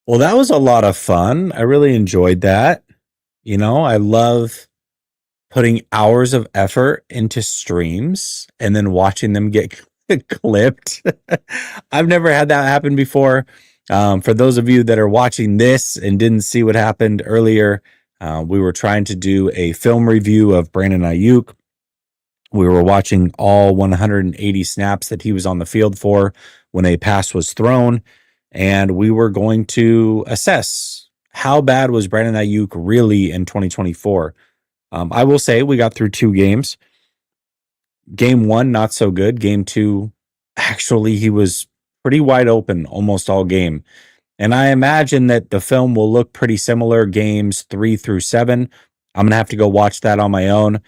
Well, that was a lot of fun. I really enjoyed that. I love putting hours of effort into streams and then watching them get clipped. I've never had that happen before. For those of you that are watching this and didn't see what happened earlier, we were trying to do a film review of Brandon Aiyuk. We were watching all 180 snaps that he was on the field for when a pass was thrown, and we were going to assess how bad was Brandon Aiyuk really in 2024. I will say we got through two games. Game one, not so good. Game two, actually, he was pretty wide open almost all game. And I imagine that the film will look pretty similar games 3 through 7. I'm going to have to go watch that on my own.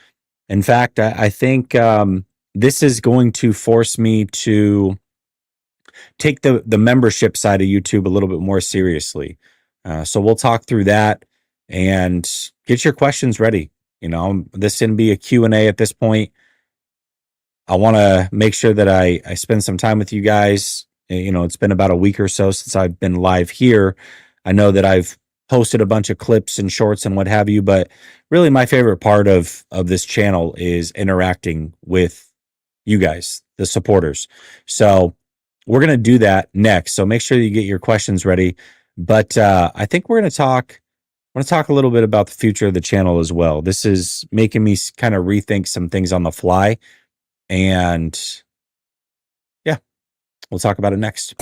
In fact, I think this is going to force me to take the membership side of YouTube a little bit more seriously. So we'll talk through that and get your questions ready. This is going to be a Q&A at this point. I want to make sure that I spend some time with you guys. It's been about a week or so since I've been live here. I know that I've posted a bunch of clips and shorts and what have you, but really my favorite part of this channel is interacting with you guys, the supporters. So we're going to do that next. So make sure you get your questions ready. But I think we're going to talk a little bit about the future of the channel as well. This is making me kind of rethink some things on the fly. And yeah, we'll talk about it next.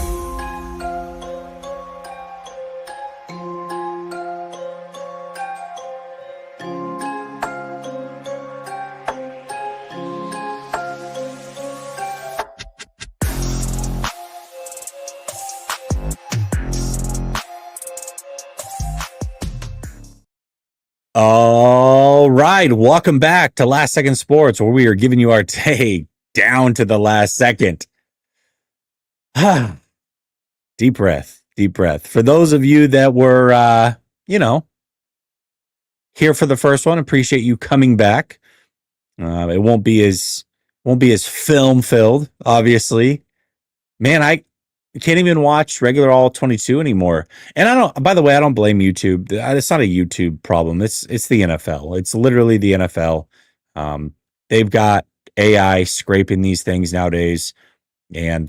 All right, welcome back to Last Second Sports, where we are giving you our take down to the last second. Deep breath, deep breath. For those of you that were, here for the first one, appreciate you coming back. It won't be as film filled, obviously. Man, I can't even watch regular all 22 anymore. And by the way, I don't blame YouTube. It's not a YouTube problem. It's the NFL. It's literally the NFL. They've got AI scraping these things nowadays. And,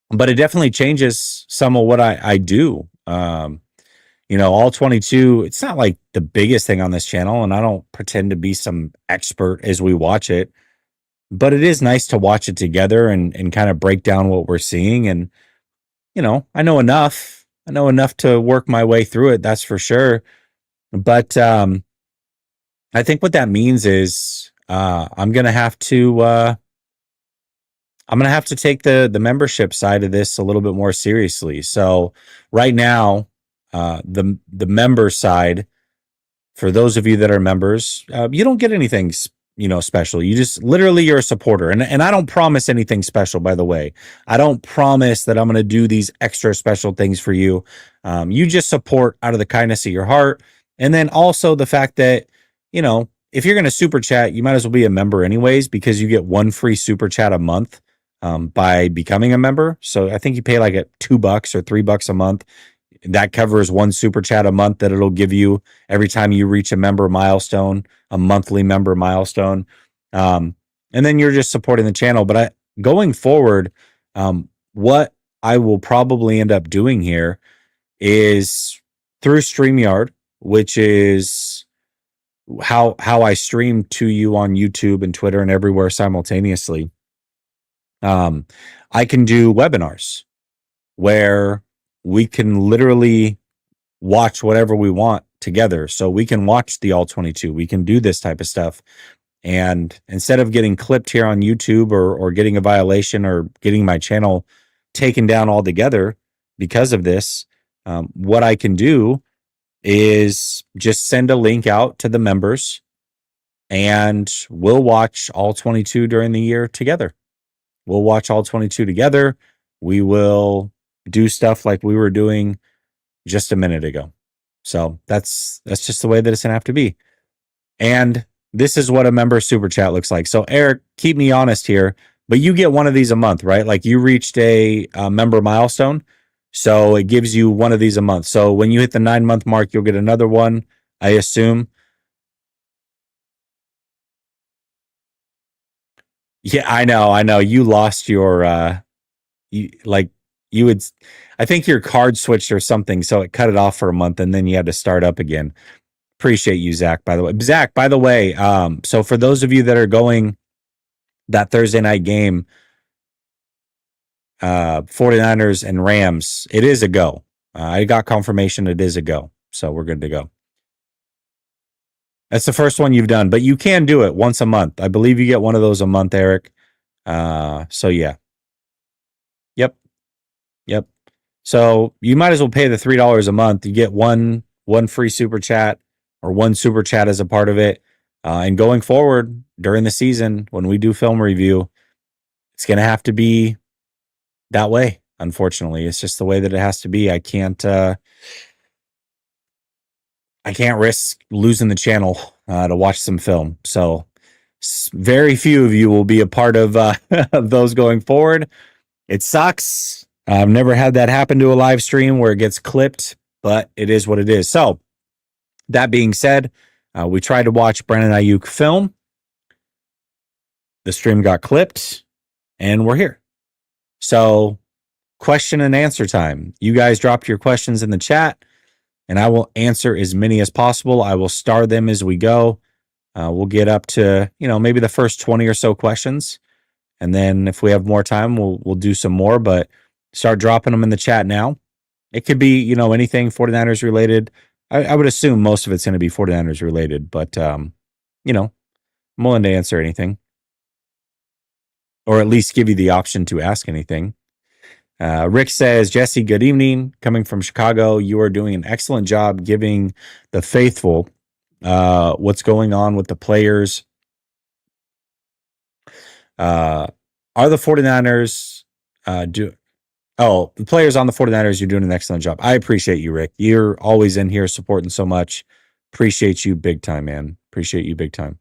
but it definitely changes some of what I do. All 22, it's not like the biggest thing on this channel, and I don't pretend to be some expert as we watch it. But it is nice to watch it together and kind of break down what we're seeing. And, I know enough to work my way through it. That's for sure. But I think what that means is I'm going to have to take the membership side of this a little bit more seriously. So right now, the member side, for those of you that are members, you don't get anything special. You just literally, you're a supporter. And I don't promise anything special, by the way. I don't promise that I'm going to do these extra special things for you. You just support out of the kindness of your heart. And then also the fact that, if you're going to super chat, you might as well be a member anyways, because you get one free super chat a month by becoming a member. So I think you pay like $2 or $3 a month. That covers one super chat a month that it'll give you every time you reach a member milestone, a monthly member milestone. And then you're just supporting the channel. But going forward, what I will probably end up doing here is through StreamYard, which is how I stream to you on YouTube and Twitter and everywhere simultaneously. I can do webinars where we can literally watch whatever we want together. So we can watch the all 22. We can do this type of stuff. And instead of getting clipped here on YouTube or getting a violation or getting my channel taken down altogether because of this, what I can do is just send a link out to the members and we'll watch all 22 during the year together. We'll watch all 22 together. We will do stuff like we were doing just a minute ago. So that's just the way that it's gonna have to be. And this is what a member super chat looks like. So Eric, keep me honest here, but you get one of these a month, right? Like you reached a member milestone. So it gives you one of these a month. So when you hit the 9-month mark, you'll get another one, I assume. Yeah, I know. You lost your you like you would I think your card switched or something, so it cut it off for a month and then you had to start up again. Appreciate you, Zach, by the way. Zach, by the way, so for those of you that are going that Thursday night game, 49ers and Rams, it is a go. I got confirmation it is a go. So we're good to go. That's the first one you've done, but you can do it once a month. I believe you get one of those a month, Eric. So yeah. Yep. Yep. So you might as well pay the $3 a month. You get one free super chat or one super chat as a part of it. And going forward during the season, when we do film review, it's going to have to be that way. Unfortunately, it's just the way that it has to be. I can't risk losing the channel to watch some film. So very few of you will be a part of, of those going forward. It sucks. I've never had that happen to a live stream where it gets clipped, but it is what it is. So that being said, we tried to watch Brandon Aiyuk film. The stream got clipped, and we're here. So question and answer time. You guys dropped your questions in the chat, and I will answer as many as possible. I will star them as we go. We'll get up to, maybe the first 20 or so questions. And then if we have more time, we'll do some more, but start dropping them in the chat now. It could be, anything 49ers related. I would assume most of it's going to be 49ers related, but, I'm willing to answer anything or at least give you the option to ask anything. Rick says, Jesse, good evening. Coming from Chicago, you are doing an excellent job giving the faithful what's going on with the players. Are the 49ers the players on the 49ers, you're doing an excellent job. I appreciate you, Rick. You're always in here supporting so much. Appreciate you big time, man. Appreciate you big time.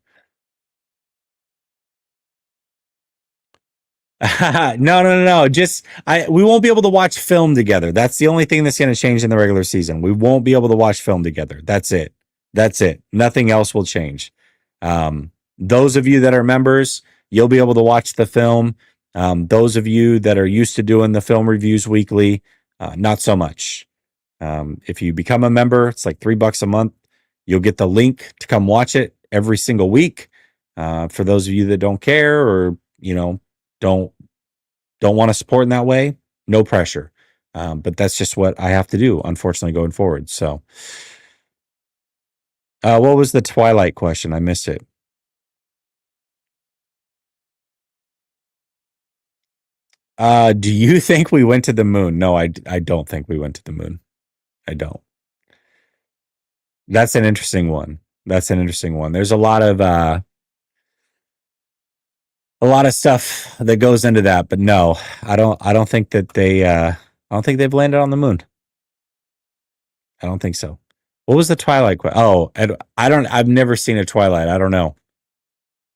No. Just we won't be able to watch film together. That's the only thing that's going to change in the regular season. We won't be able to watch film together. That's it. That's it. Nothing else will change. Those of you that are members, you'll be able to watch the film. Those of you that are used to doing the film reviews weekly, not so much. If you become a member, it's like $3 a month. You'll get the link to come watch it every single week. For those of you that don't care or don't want to support in that way, no pressure. But that's just what I have to do, unfortunately, going forward. So, what was the Twilight question? I missed it. Do you think we went to the moon? No, I don't think we went to the moon. I don't. That's an interesting one. There's a lot of stuff that goes into that, but no, I don't think that I don't think they've landed on the moon. I don't think so. What was the Twilight question? Oh, I've never seen a Twilight. I don't know.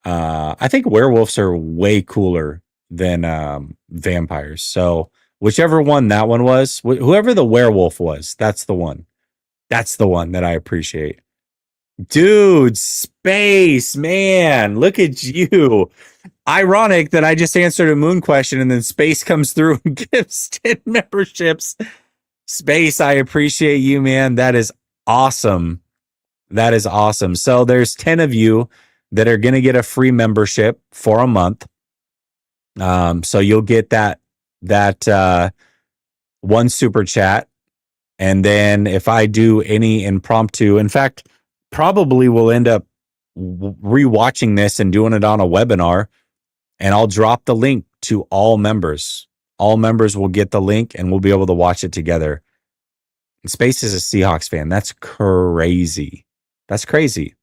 I think werewolves are way cooler than vampires. So whichever one that one was, whoever the werewolf was, that's the one. That's the one that I appreciate. Dude, space, man, look at you. Ironic that I just answered a moon question and then space comes through and gives 10 memberships. Space, I appreciate you, man. That is awesome. That is awesome. So there's 10 of you that are going to get a free membership for a month. So you'll get that one super chat. And then if I do any impromptu, in fact, probably we'll end up rewatching this and doing it on a webinar. And I'll drop the link to all members. All members will get the link and we'll be able to watch it together. And Space is a Seahawks fan. That's crazy. That's crazy.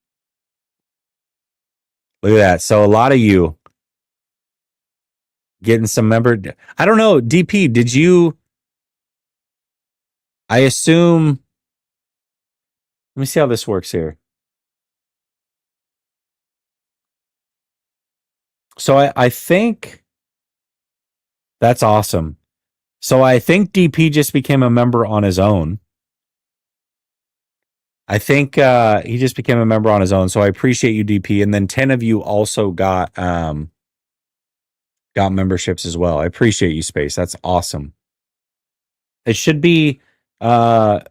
Look at that. So a lot of you getting some member. I don't know. DP, did you? I assume. Let me see how this works here. So I think that's awesome. So I think DP just became a member on his own. I think he just became a member on his own. So I appreciate you, DP. And then 10 of you also got memberships as well. I appreciate you, Space. That's awesome. It should be what's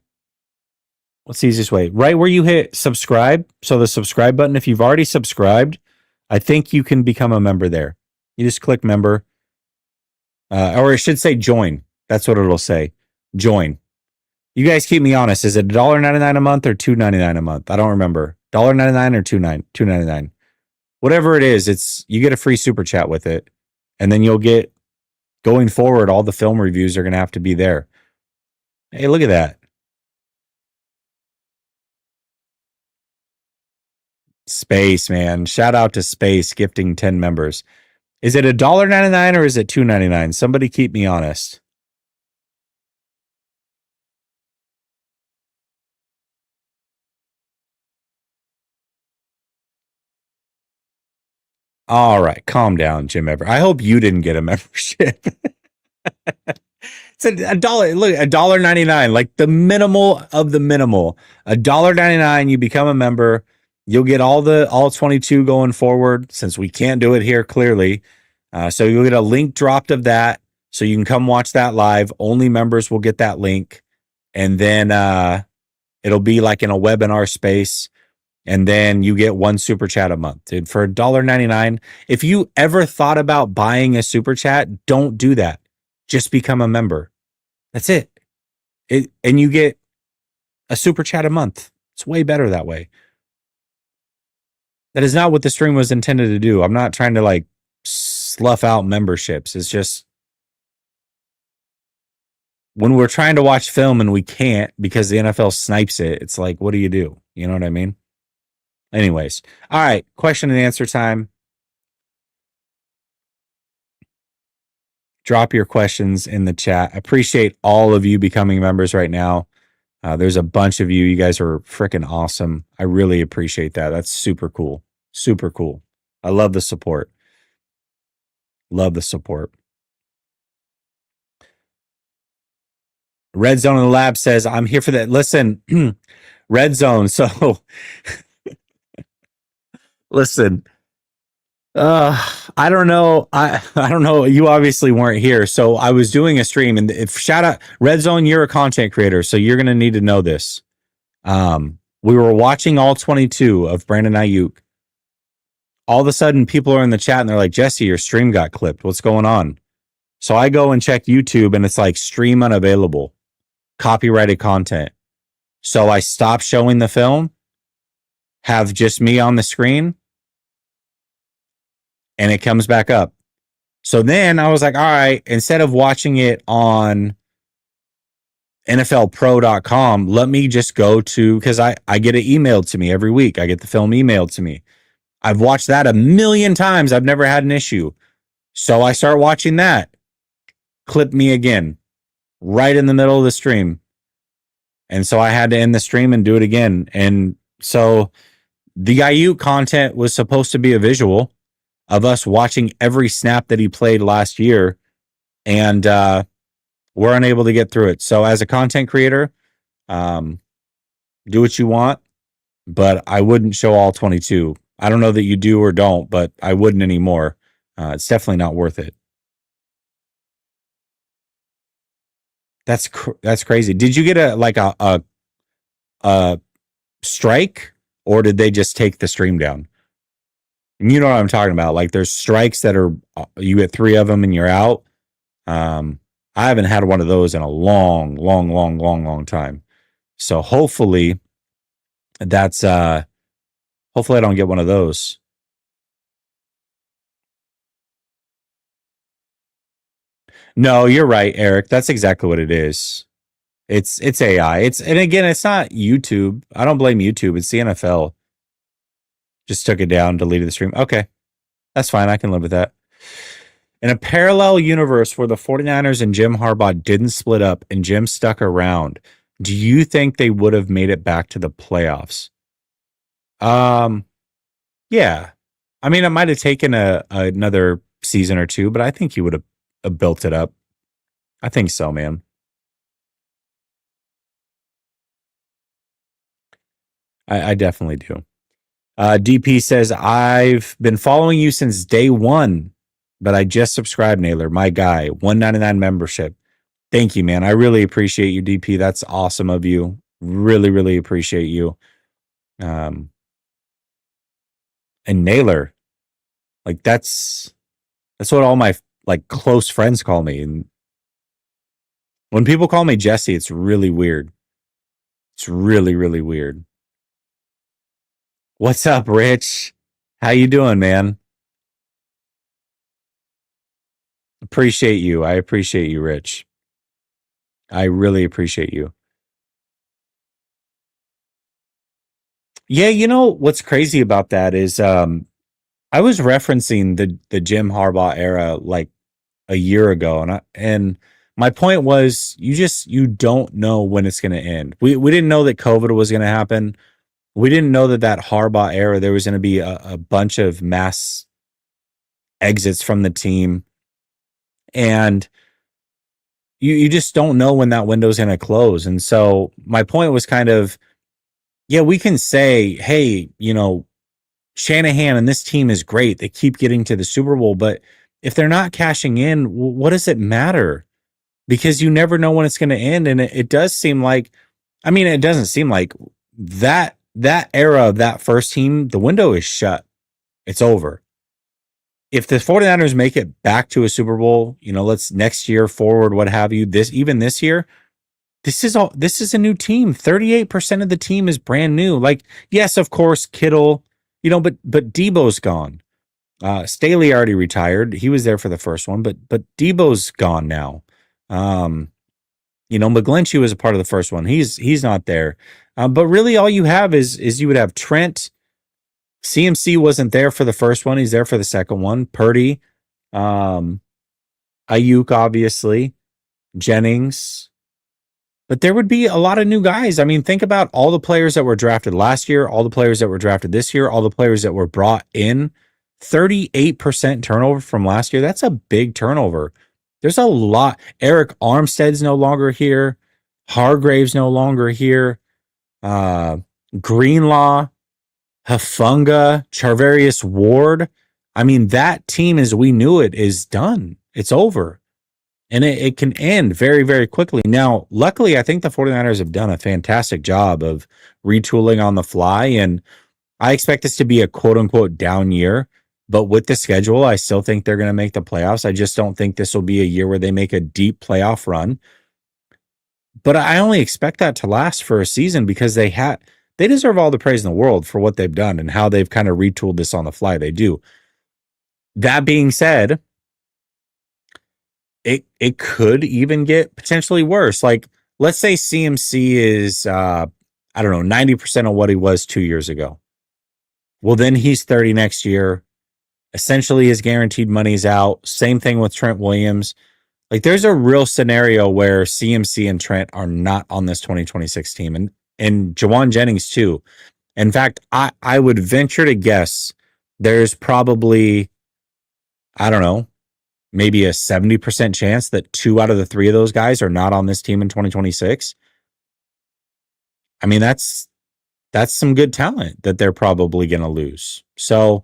the easiest way? Right where you hit subscribe. So the subscribe button, if you've already subscribed, I think you can become a member there. You just click member. Or it should say join. That's what it'll say. Join. You guys keep me honest. Is it $1.99 a month or $2.99 a month? I don't remember. $1.99 or $2.99. Whatever it is, it's you get a free super chat with it. And then you'll get going forward, all the film reviews are gonna have to be there. Hey, look at that. Space, man. Shout out to Space gifting 10 members. Is it $1.99 or is it $2.99? Somebody keep me honest. All right, calm down, Jim Ever. I hope you didn't get a membership. It's a dollar. Look, $1.99, like the minimal of the minimal. $1.99. You become a member. You'll get all 22 going forward. Since we can't do it here, clearly, so you'll get a link dropped of that, so you can come watch that live. Only members will get that link, and then it'll be like in a webinar space. And then you get one super chat a month. Dude, for $1.99. If you ever thought about buying a super chat, don't do that. Just become a member. That's it. And you get a super chat a month. It's way better that way. That is not what the stream was intended to do. I'm not trying to like slough out memberships. It's just when we're trying to watch film and we can't because the NFL snipes it, it's like, what do? You know what I mean? Anyways, all right, question and answer time. Drop your questions in the chat. I appreciate all of you becoming members right now. There's a bunch of you. You guys are freaking awesome. I really appreciate that. That's super cool. Super cool. I love the support. Love the support. Red Zone in the Lab says, I'm here for that. Listen, Red Zone. So listen, I don't know. I don't know. You obviously weren't here. So I was doing a stream, and if shout out Red Zone, you're a content creator, so you're gonna need to know this. We were watching all 22 of Brandon Aiyuk. All of a sudden, people are in the chat and they're like, Jesse, your stream got clipped. What's going on? So I go and check YouTube, and it's like stream unavailable, copyrighted content. So I stop showing the film, have just me on the screen, and it comes back up. So then I was like, all right, instead of watching it on NFLpro.com, let me just go to, because I get it emailed to me every week. I get the film emailed to me. I've watched that a million times. I've never had an issue. So I start watching that. Clip me again, right in the middle of the stream. And so I had to end the stream and do it again. And so the Aiyuk content was supposed to be a visual of us watching every snap that he played last year. And we're unable to get through it. So as a content creator, do what you want, but I wouldn't show all 22. I don't know that you do or don't, but I wouldn't anymore. It's definitely not worth it. That's crazy. Did you get a strike, or did they just take the stream down? You know what I'm talking about. Like there's strikes that are you get 3 of them and you're out. I haven't had one of those in a long time. So hopefully that's hopefully I don't get one of those. No, you're right, Eric. That's exactly what it is. It's AI. And again, it's not YouTube. I don't blame YouTube. It's the NFL. Just took it down, deleted the stream. Okay. That's fine. I can live with that. In a parallel universe where the 49ers and Jim Harbaugh didn't split up and Jim stuck around, do you think they would have made it back to the playoffs? Yeah. I mean, it might have taken another season or two, but I think he would have built it up. I think so, man. I definitely do. DP says, I've been following you since day one, but I just subscribed, Naylor, my guy, 199 membership. Thank you, man. I really appreciate you, DP. That's awesome of you. Really, really appreciate you. Um, and Naylor, like that's what all my like close friends call me. And when people call me Jesse, it's really weird. It's really, really weird. What's up, Rich? How you doing, man? Appreciate you. I appreciate you, Rich. I really appreciate you. Yeah, you know what's crazy about that is I was referencing the Jim Harbaugh era like a year ago, and my point was you don't know when it's going to end. We didn't know that COVID was going to happen. We didn't know that Harbaugh era there was going to be a bunch of mass exits from the team, and you just don't know when that window is going to close. And so my point was kind of, yeah, we can say, hey, you know, Shanahan and this team is great. They keep getting to the Super Bowl, but if they're not cashing in, what does it matter? Because you never know when it's going to end. And it does seem like, I mean, it doesn't seem like that era of that first team, the window is shut. It's over. If the 49ers make it back to a Super Bowl, you know, let's next year forward, what have you, this year, this is a new team. 38% of the team is brand new. Like, yes, of course, Kittle, you know, but Debo's gone. Staley already retired. He was there for the first one, but Debo's gone now. You know, McGlinchey was a part of the first one. He's not there. But really, all you have is you would have Trent. CMC wasn't there for the first one. He's there for the second one. Purdy, um, Aiyuk, obviously, Jennings. But there would be a lot of new guys. I mean, think about all the players that were drafted last year, all the players that were drafted this year, all the players that were brought in. 38% turnover from last year. That's a big turnover. There's a lot. Eric Armstead's no longer here. Hargrave's no longer here. Greenlaw, Hafunga, Charvarius Ward. I mean, that team as we knew it is done. It's over. And it can end very, very quickly. Now, luckily, I think the 49ers have done a fantastic job of retooling on the fly. And I expect this to be a quote unquote down year. But with the schedule, I still think they're going to make the playoffs. I just don't think this will be a year where they make a deep playoff run. But I only expect that to last for a season because they deserve all the praise in the world for what they've done and how they've kind of retooled this on the fly. They do. That being said, it could even get potentially worse. Like, let's say CMC is I don't know, 90% of what he was 2 years ago. Well, then he's 30 next year. Essentially his guaranteed money's out. Same thing with Trent Williams. Like, there's a real scenario where CMC and Trent are not on this 2026 team, and Jawan Jennings too. In fact, I would venture to guess there's probably, I don't know, maybe a 70% chance that 2 out of the 3 of those guys are not on this team in 2026. I mean, that's some good talent that they're probably going to lose. So,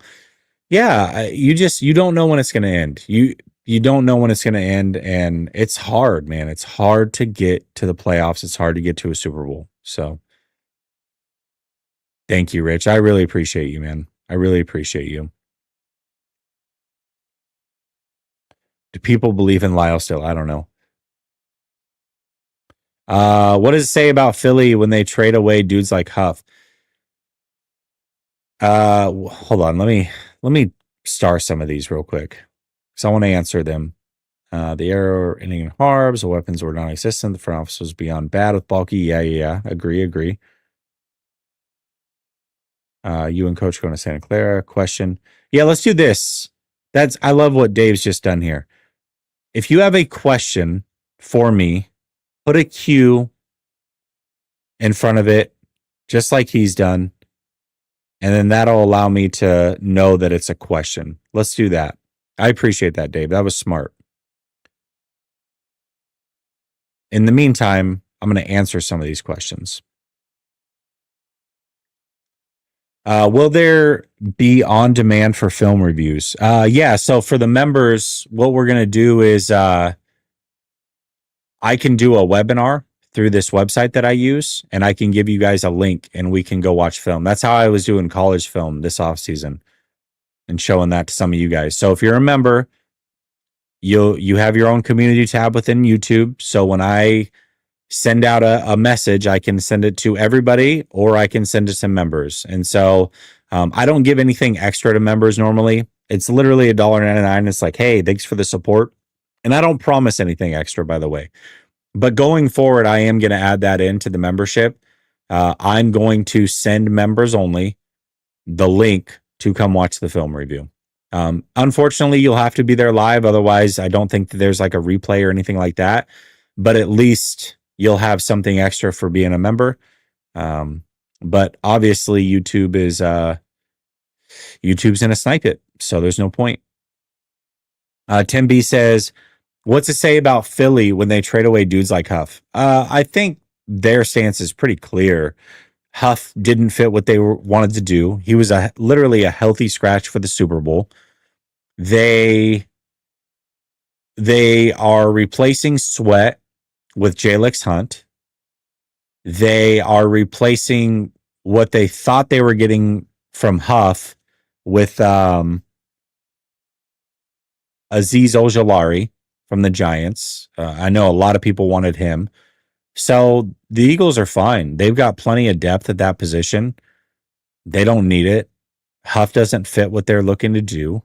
yeah, you don't know when it's going to end. You don't know when it's going to end, and it's hard, man. It's hard to get to the playoffs. It's hard to get to a Super Bowl. So, thank you, Rich. I really appreciate you, man. I really appreciate you. Do people believe in Lyle still? I don't know. What does it say about Philly when they trade away dudes like Huff? Hold on. Let me star some of these real quick because I want to answer them. The error ending Harbs, the weapons were non-existent. The front office was beyond bad with bulky. Yeah. Agree. You and Coach going to Santa Clara. Question. Yeah, let's do this. I love what Dave's just done here. If you have a question for me, put a Q in front of it, just like he's done. And then that'll allow me to know that it's a question. Let's do that. I appreciate that, Dave. That was smart. in the meantime, I'm going to answer some of these questions. Will there be on demand for film reviews? Yeah. So for the members, what we're going to do is I can do a webinar through this website that I use, and I can give you guys a link and we can go watch film. That's how I was doing college film this off season and showing that to some of you guys. So if you're a member, you have your own community tab within YouTube. So when I send out a message, I can send it to everybody or I can send it to members. And so I don't give anything extra to members normally. It's literally $1.99. It's like, hey, thanks for the support. And I don't promise anything extra, by the way. But going forward, I am going to add that into the membership. I'm going to send members only the link to come watch the film review. Unfortunately, you'll have to be there live. Otherwise, I don't think that there's like a replay or anything like that. But at least you'll have something extra for being a member. But obviously, YouTube's going to snipe it. So there's no point. Tim B says, what's to say about Philly when they trade away dudes like Huff? I think their stance is pretty clear. Huff didn't fit what they wanted to do. He was literally a healthy scratch for the Super Bowl. They are replacing Sweat with Jalix Hunt. They are replacing what they thought they were getting from Huff with Aziz Ojulari from the Giants. I know a lot of people wanted him. So the Eagles are fine. They've got plenty of depth at that position. They don't need it. Huff doesn't fit what they're looking to do.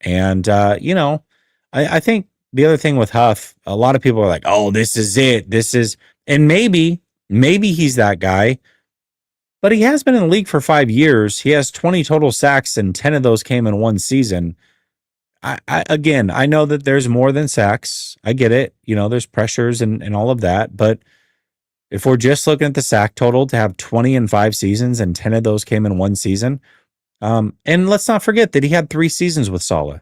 And, I think the other thing with Huff, a lot of people are like, oh, this is it. And maybe he's that guy, but he has been in the league for 5 years. He has 20 total sacks and 10 of those came in one season. I know that there's more than sacks. I get it. There's pressures and all of that. But if we're just looking at the sack total to have 20 in 5 seasons and 10 of those came in one season. And let's not forget that he had 3 seasons with Saleh.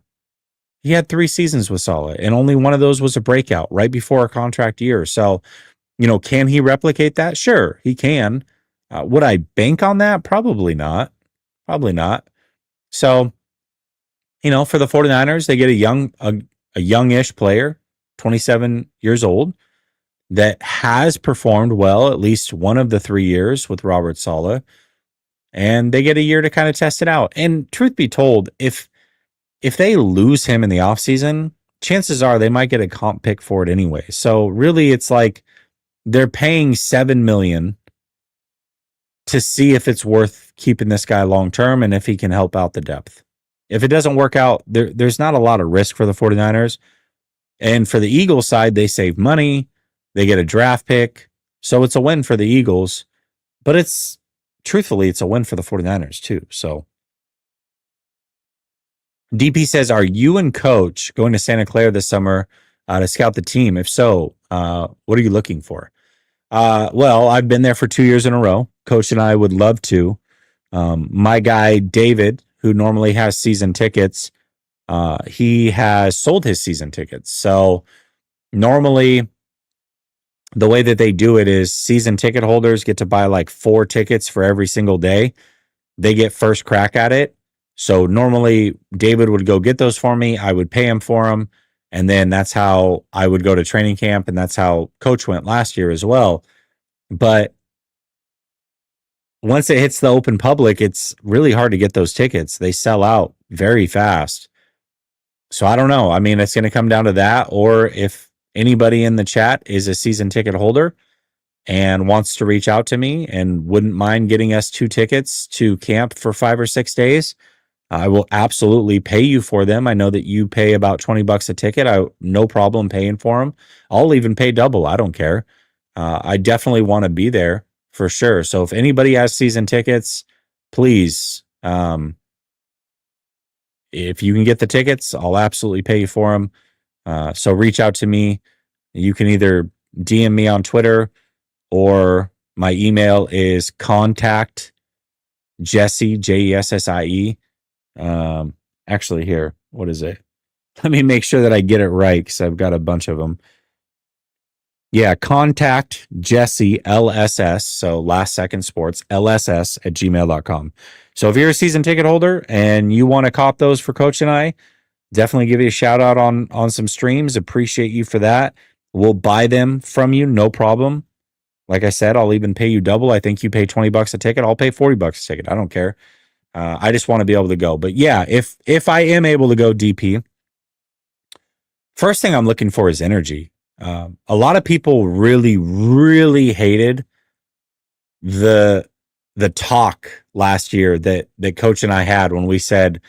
And only one of those was a breakout right before a contract year. So, can he replicate that? Sure, he can. Would I bank on that? Probably not. So, for the 49ers, they get a youngish player, 27 years old, that has performed well at least one of the 3 years with Robert Saleh, and they get a year to kind of test it out. And truth be told, if they lose him in the offseason, chances are they might get a comp pick for it anyway. So really, it's like they're paying $7 million to see if it's worth keeping this guy long term and if he can help out the depth. If it doesn't work out, there's not a lot of risk for the 49ers. And for the Eagles side, they save money. They get a draft pick. So it's a win for the Eagles. But truthfully, it's a win for the 49ers too. So DP says, are you and Coach going to Santa Clara this summer to scout the team? If so, what are you looking for? Well, I've been there for 2 years in a row. Coach and I would love to. My guy, David, who normally has season tickets, he has sold his season tickets. So normally the way that they do it is season ticket holders get to buy like 4 tickets for every single day. They get first crack at it. So normally David would go get those for me. I would pay him for them. And then that's how I would go to training camp. And that's how Coach went last year as well. But once it hits the open public, it's really hard to get those tickets. They sell out very fast. So I don't know. I mean, it's going to come down to that. Or if anybody in the chat is a season ticket holder and wants to reach out to me and wouldn't mind getting us 2 tickets to camp for 5 or 6 days, I will absolutely pay you for them. I know that you pay about $20 a ticket. No problem paying for them. I'll even pay double. I don't care. I definitely want to be there for sure. So if anybody has season tickets, please, if you can get the tickets, I'll absolutely pay you for them. So reach out to me. You can either DM me on Twitter or my email is contact Jesse, Jessie. Actually here, what is it? Let me make sure that I get it right because I've got a bunch of them. Yeah, contact Jesse LSS, so last second sports, LSS at gmail.com. So if you're a season ticket holder and you want to cop those for Coach and I, definitely give you a shout out on some streams. Appreciate you for that. We'll buy them from you, no problem. Like I said, I'll even pay you double. I think you pay $20 a ticket. I'll pay $40 a ticket. I don't care. I just want to be able to go. But yeah, if I am able to go DP, first thing I'm looking for is energy. A lot of people really, really hated the talk last year that Coach and I had when we said,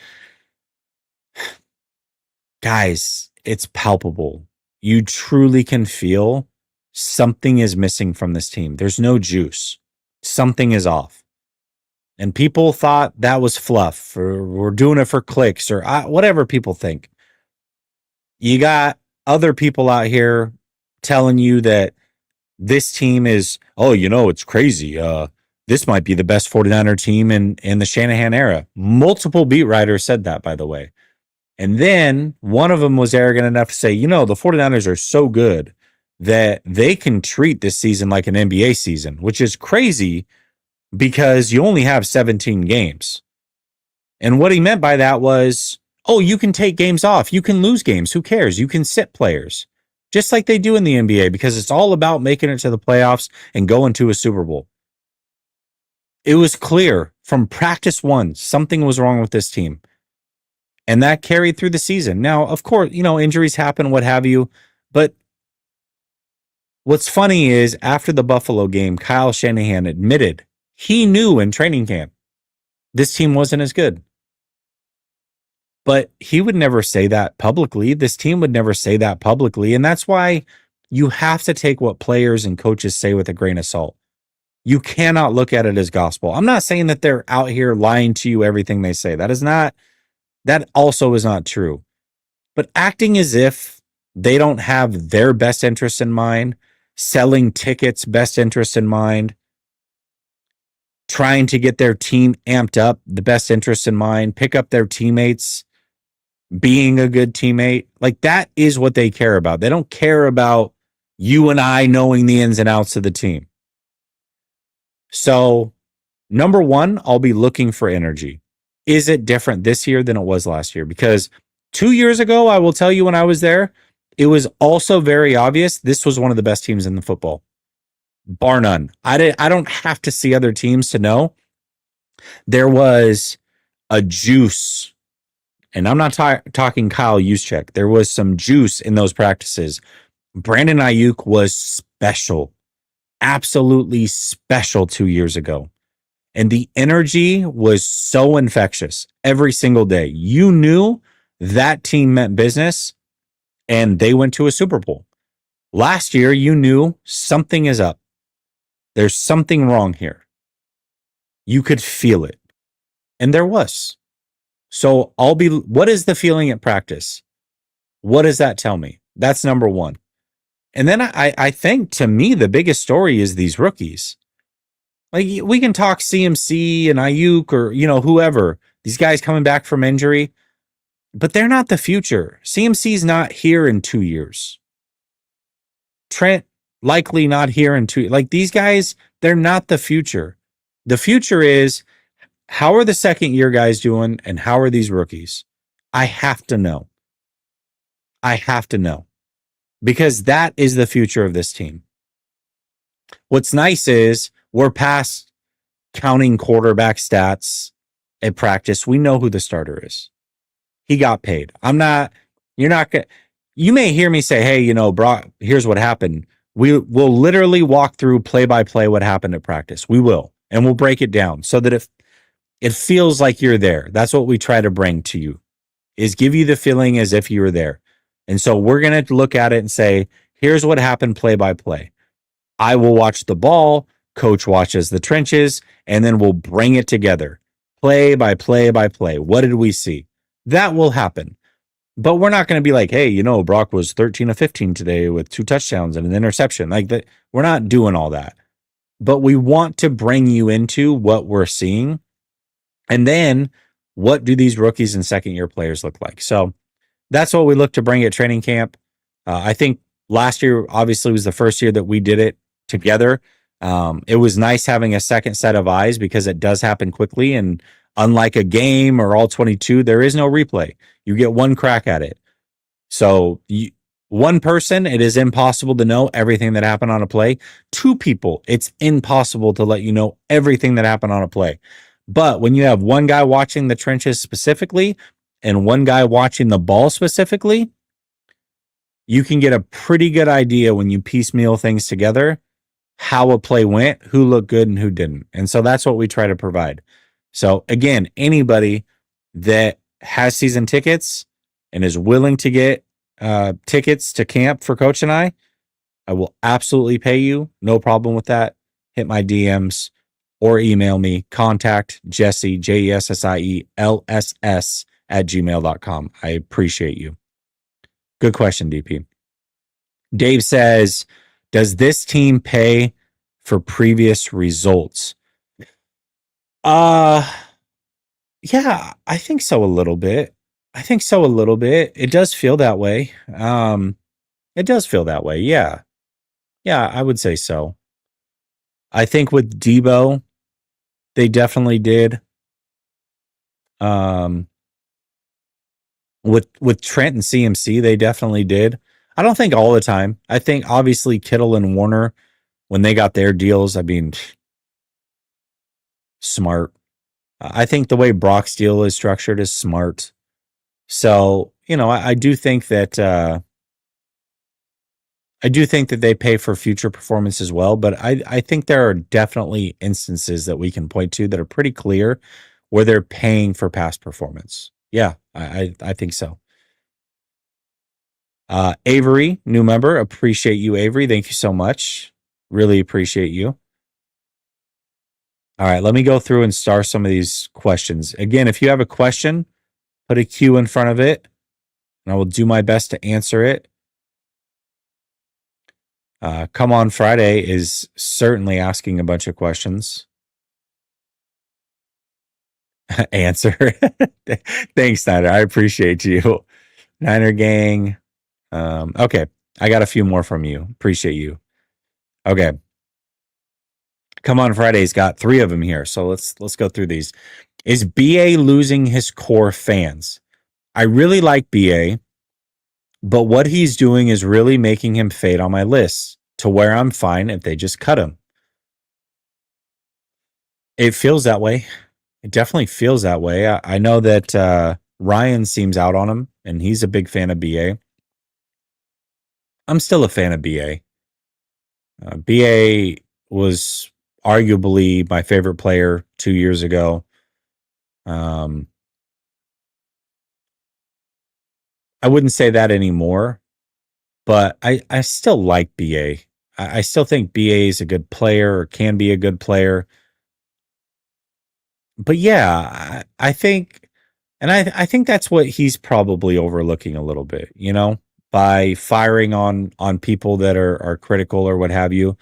guys, it's palpable. You truly can feel something is missing from this team. There's no juice. Something is off. And people thought that was fluff, or we're doing it for clicks, or whatever people think. You got other people out here telling you that this team is, oh, it's crazy. This might be the best 49er team in the Shanahan era. Multiple beat writers said that, by the way. And then one of them was arrogant enough to say, the 49ers are so good that they can treat this season like an NBA season, which is crazy because you only have 17 games. And what he meant by that was, oh, you can take games off. You can lose games. Who cares? You can sit players, just like they do in the NBA, because it's all about making it to the playoffs and going to a Super Bowl. It was clear from practice one, something was wrong with this team. And that carried through the season. Now, of course, injuries happen, what have you. But what's funny is after the Buffalo game, Kyle Shanahan admitted he knew in training camp this team wasn't as good. But he would never say that publicly. This team would never say that publicly. And that's why you have to take what players and coaches say with a grain of salt. You cannot look at it as gospel. I'm not saying that they're out here lying to you everything they say. That also is not true. But acting as if they don't have their best interests in mind, selling tickets, best interests in mind, trying to get their team amped up, the best interests in mind, pick up their teammates, being a good teammate. Like, that is what they care about. They don't care about you and I knowing the ins and outs of the team. So, number one, I'll be looking for energy. Is it different this year than it was last year? Because 2 years ago, I will tell you, when I was there, it was also very obvious this was one of the best teams in the football, bar none. I don't have to see other teams to know. There was a juice, and I'm not talking Kyle Juszczyk. There was some juice in those practices. Brandon Aiyuk was special, absolutely special 2 years ago. And the energy was so infectious every single day. You knew that team meant business and they went to a Super Bowl. Last year, you knew something is up. There's something wrong here. You could feel it. And there was. So what is the feeling at practice? What does that tell me? That's number one. And then I think, to me, the biggest story is these rookies. Like, we can talk CMC and Aiyuk or, whoever, these guys coming back from injury, but they're not the future. CMC's not here in 2 years. Trent likely not here in 2. Like, these guys, they're not the future. The future is, how are the second year guys doing and how are these rookies? I have to know. I have to know, because that is the future of this team. What's nice is we're past counting quarterback stats at practice. We know who the starter is. He got paid. You may hear me say, hey, Brock, here's what happened. We will literally walk through play by play what happened at practice. We will. And we'll break it down so that if it feels like you're there, that's what we try to bring to you, is give you the feeling as if you were there. And so we're going to look at it and say, here's what happened play by play. I will watch the ball. Coach watches the trenches, and then we'll bring it together. Play by play by play. What did we see? That will happen. But we're not going to be like, hey, Brock was 13 of 15 today with 2 touchdowns and an interception. Like that. We're not doing all that. But we want to bring you into what we're seeing. And then, what do these rookies and second year players look like? So that's what we look to bring at training camp. I think last year obviously was the first year that we did it together. It was nice having a second set of eyes because it does happen quickly. And unlike a game or all 22, there is no replay. You get one crack at it. So one person, it is impossible to know everything that happened on a play. Two people, it's impossible to let you know everything that happened on a play. But when you have one guy watching the trenches specifically and one guy watching the ball specifically, you can get a pretty good idea when you piecemeal things together how a play went, who looked good and who didn't. And so that's what we try to provide. So again, anybody that has season tickets and is willing to get tickets to camp for Coach and I will absolutely pay you. No problem with that. Hit my DMs or email me. Contact Jesse, JESSIELSS at gmail.com. I appreciate you. Good question, DP. Dave says, does this team pay for previous results? Yeah, I think so a little bit. It does feel that way. It does feel that way. Yeah. Yeah, I would say so. I think with Debo, they definitely did. With Trent and CMC, they definitely did. I don't think all the time. I think obviously Kittle and Warner, when they got their deals, I mean, smart. I think the way Brock's deal is structured is smart. So, I do think that they pay for future performance as well. But I think there are definitely instances that we can point to that are pretty clear where they're paying for past performance. Yeah, I think so. Avery, new member. Appreciate you, Avery. Thank you so much. Really appreciate you. All right, let me go through and star some of these questions. Again, if you have a question, put a Q in front of it, and I will do my best to answer it. Come on Friday is certainly asking a bunch of questions. Answer. Thanks, Snyder. I appreciate you. Niner gang. Okay. I got a few more from you. Appreciate you. Okay. Come on Friday's got 3 of them here. So let's go through these. Is BA losing his core fans? I really like BA, but what he's doing is really making him fade on my list to where I'm fine if they just cut him. It feels that way. It definitely feels that way. I know that Ryan seems out on him, and he's a big fan of BA. I'm still a fan of BA. BA was arguably my favorite player 2 years ago. I wouldn't say that anymore, but I still like BA. I still think BA is a good player or can be a good player. But yeah, I think, and I think that's what he's probably overlooking a little bit, by firing on people that are critical or what have you.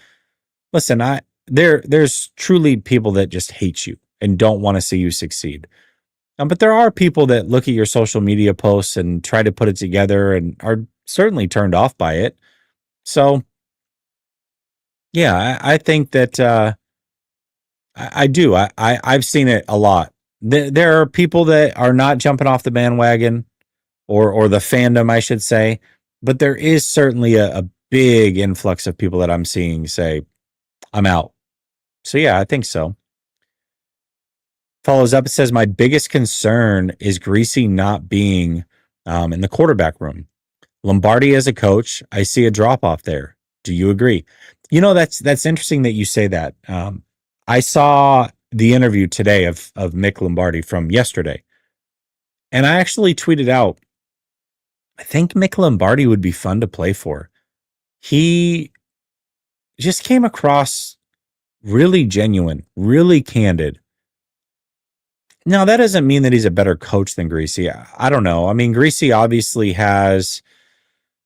Listen, there's truly people that just hate you and don't want to see you succeed. But there are people that look at your social media posts and try to put it together and are certainly turned off by it. So, yeah, I think that I do. I've seen it a lot. There are people that are not jumping off the bandwagon or the fandom, I should say. But there is certainly a big influx of people that I'm seeing say, I'm out. So, yeah, I think so. Follows up, it says, my biggest concern is Greasy not being in the quarterback room. Lombardi as a coach, I see a drop off there. Do you agree? That's interesting that you say that. I saw the interview today of Mick Lombardi from yesterday, and I actually tweeted out, I think Mick Lombardi would be fun to play for. He just came across really genuine, really candid. Now, that doesn't mean that he's a better coach than Greasy. I don't know. I mean, Greasy obviously has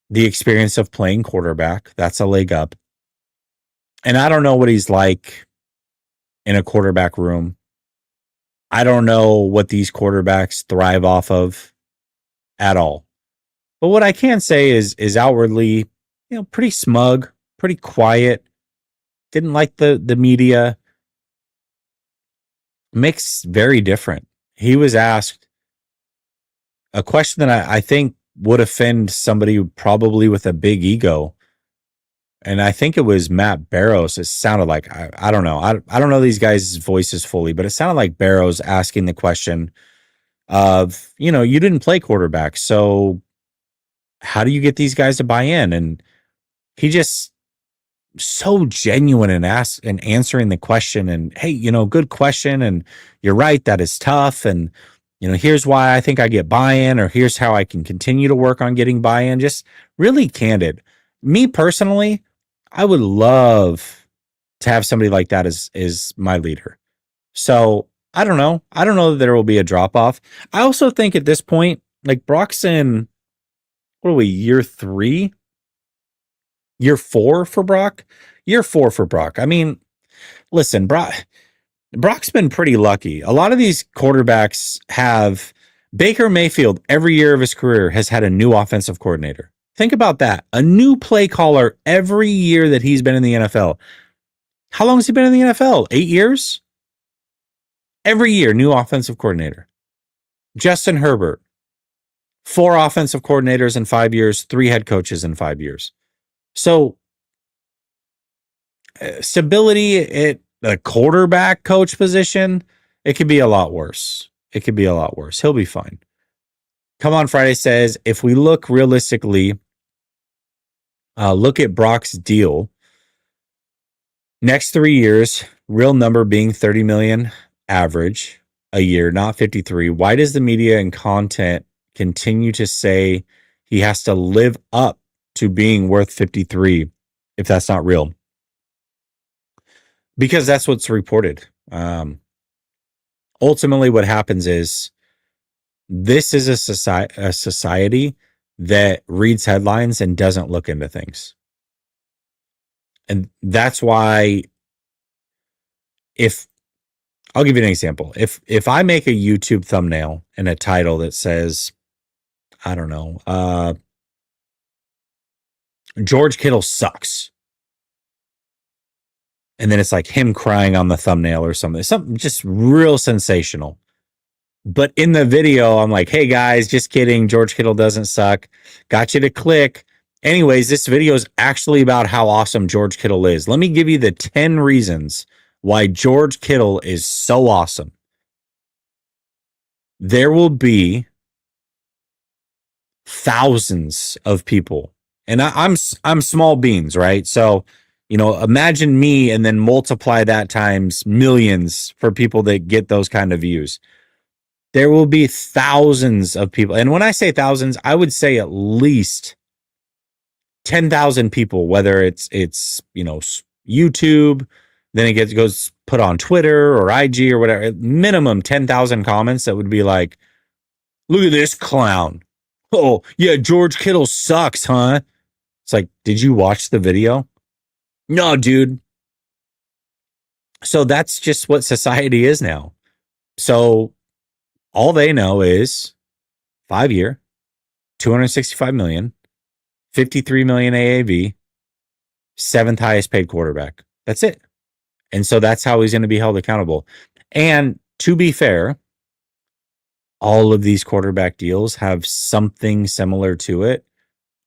the experience of playing quarterback. That's a leg up. And I don't know what he's like in a quarterback room. I don't know what these quarterbacks thrive off of at all. But what I can say is outwardly, pretty smug, pretty quiet, didn't like the media. Mick's very different. He was asked a question that I think would offend somebody probably with a big ego. And I think it was Matt Barrows. It sounded like, I don't know. I don't know these guys' voices fully, but it sounded like Barrows asking the question of, you didn't play quarterback. So how do you get these guys to buy in? And he just so genuine and answering the question, and hey, good question, and you're right, that is tough, and here's why I think I get buy-in, or here's how I can continue to work on getting buy-in. Just really candid. Me personally, I would love to have somebody like that as my leader. So I don't know that there will be a drop off. I also think at this point, like, Brock's in, what are we, year 3, year 4 for Brock, year 4 for Brock. I mean, listen, Brock's been pretty lucky. A lot of these quarterbacks have, Baker Mayfield every year of his career has had a new offensive coordinator. Think about that. A new play caller every year that he's been in the NFL. How long has he been in the NFL? 8 years? Every year, new offensive coordinator. Justin Herbert, 4 offensive coordinators in 5 years, 3 head coaches in 5 years. So stability at the quarterback coach position, it could be a lot worse. It could be a lot worse. He'll be fine. Come on Friday says, if we look realistically, look at Brock's deal. Next 3 years, real number being 30 million average a year, not 53. Why does the media and content continue to say he has to live up to being worth 53 if that's not real? Because that's what's reported. Ultimately, what happens is this is a society that reads headlines and doesn't look into things. And that's why, if I'll give you an example. If I make a YouTube thumbnail and a title that says, I don't know, George Kittle sucks, and then it's like him crying on the thumbnail or something just real sensational. But in the video, I'm like, hey guys, just kidding. George Kittle doesn't suck. Got you to click. Anyways, this video is actually about how awesome George Kittle is. Let me give you the 10 reasons why George Kittle is so awesome. There will be thousands of people, and I'm small beans, right? So, imagine me and then multiply that times millions for people that get those kind of views. There will be thousands of people. And when I say thousands, I would say at least 10,000 people, whether it's YouTube, then it goes put on Twitter or IG or whatever. Minimum 10,000 comments that would be like, look at this clown. Oh, yeah, George Kittle sucks, huh? It's like, did you watch the video? No, dude. So that's just what society is now. So all they know is 5-year, 265 million, 53 million AAV, 7th highest paid quarterback. That's it. And so that's how he's going to be held accountable. And to be fair, all of these quarterback deals have something similar to it,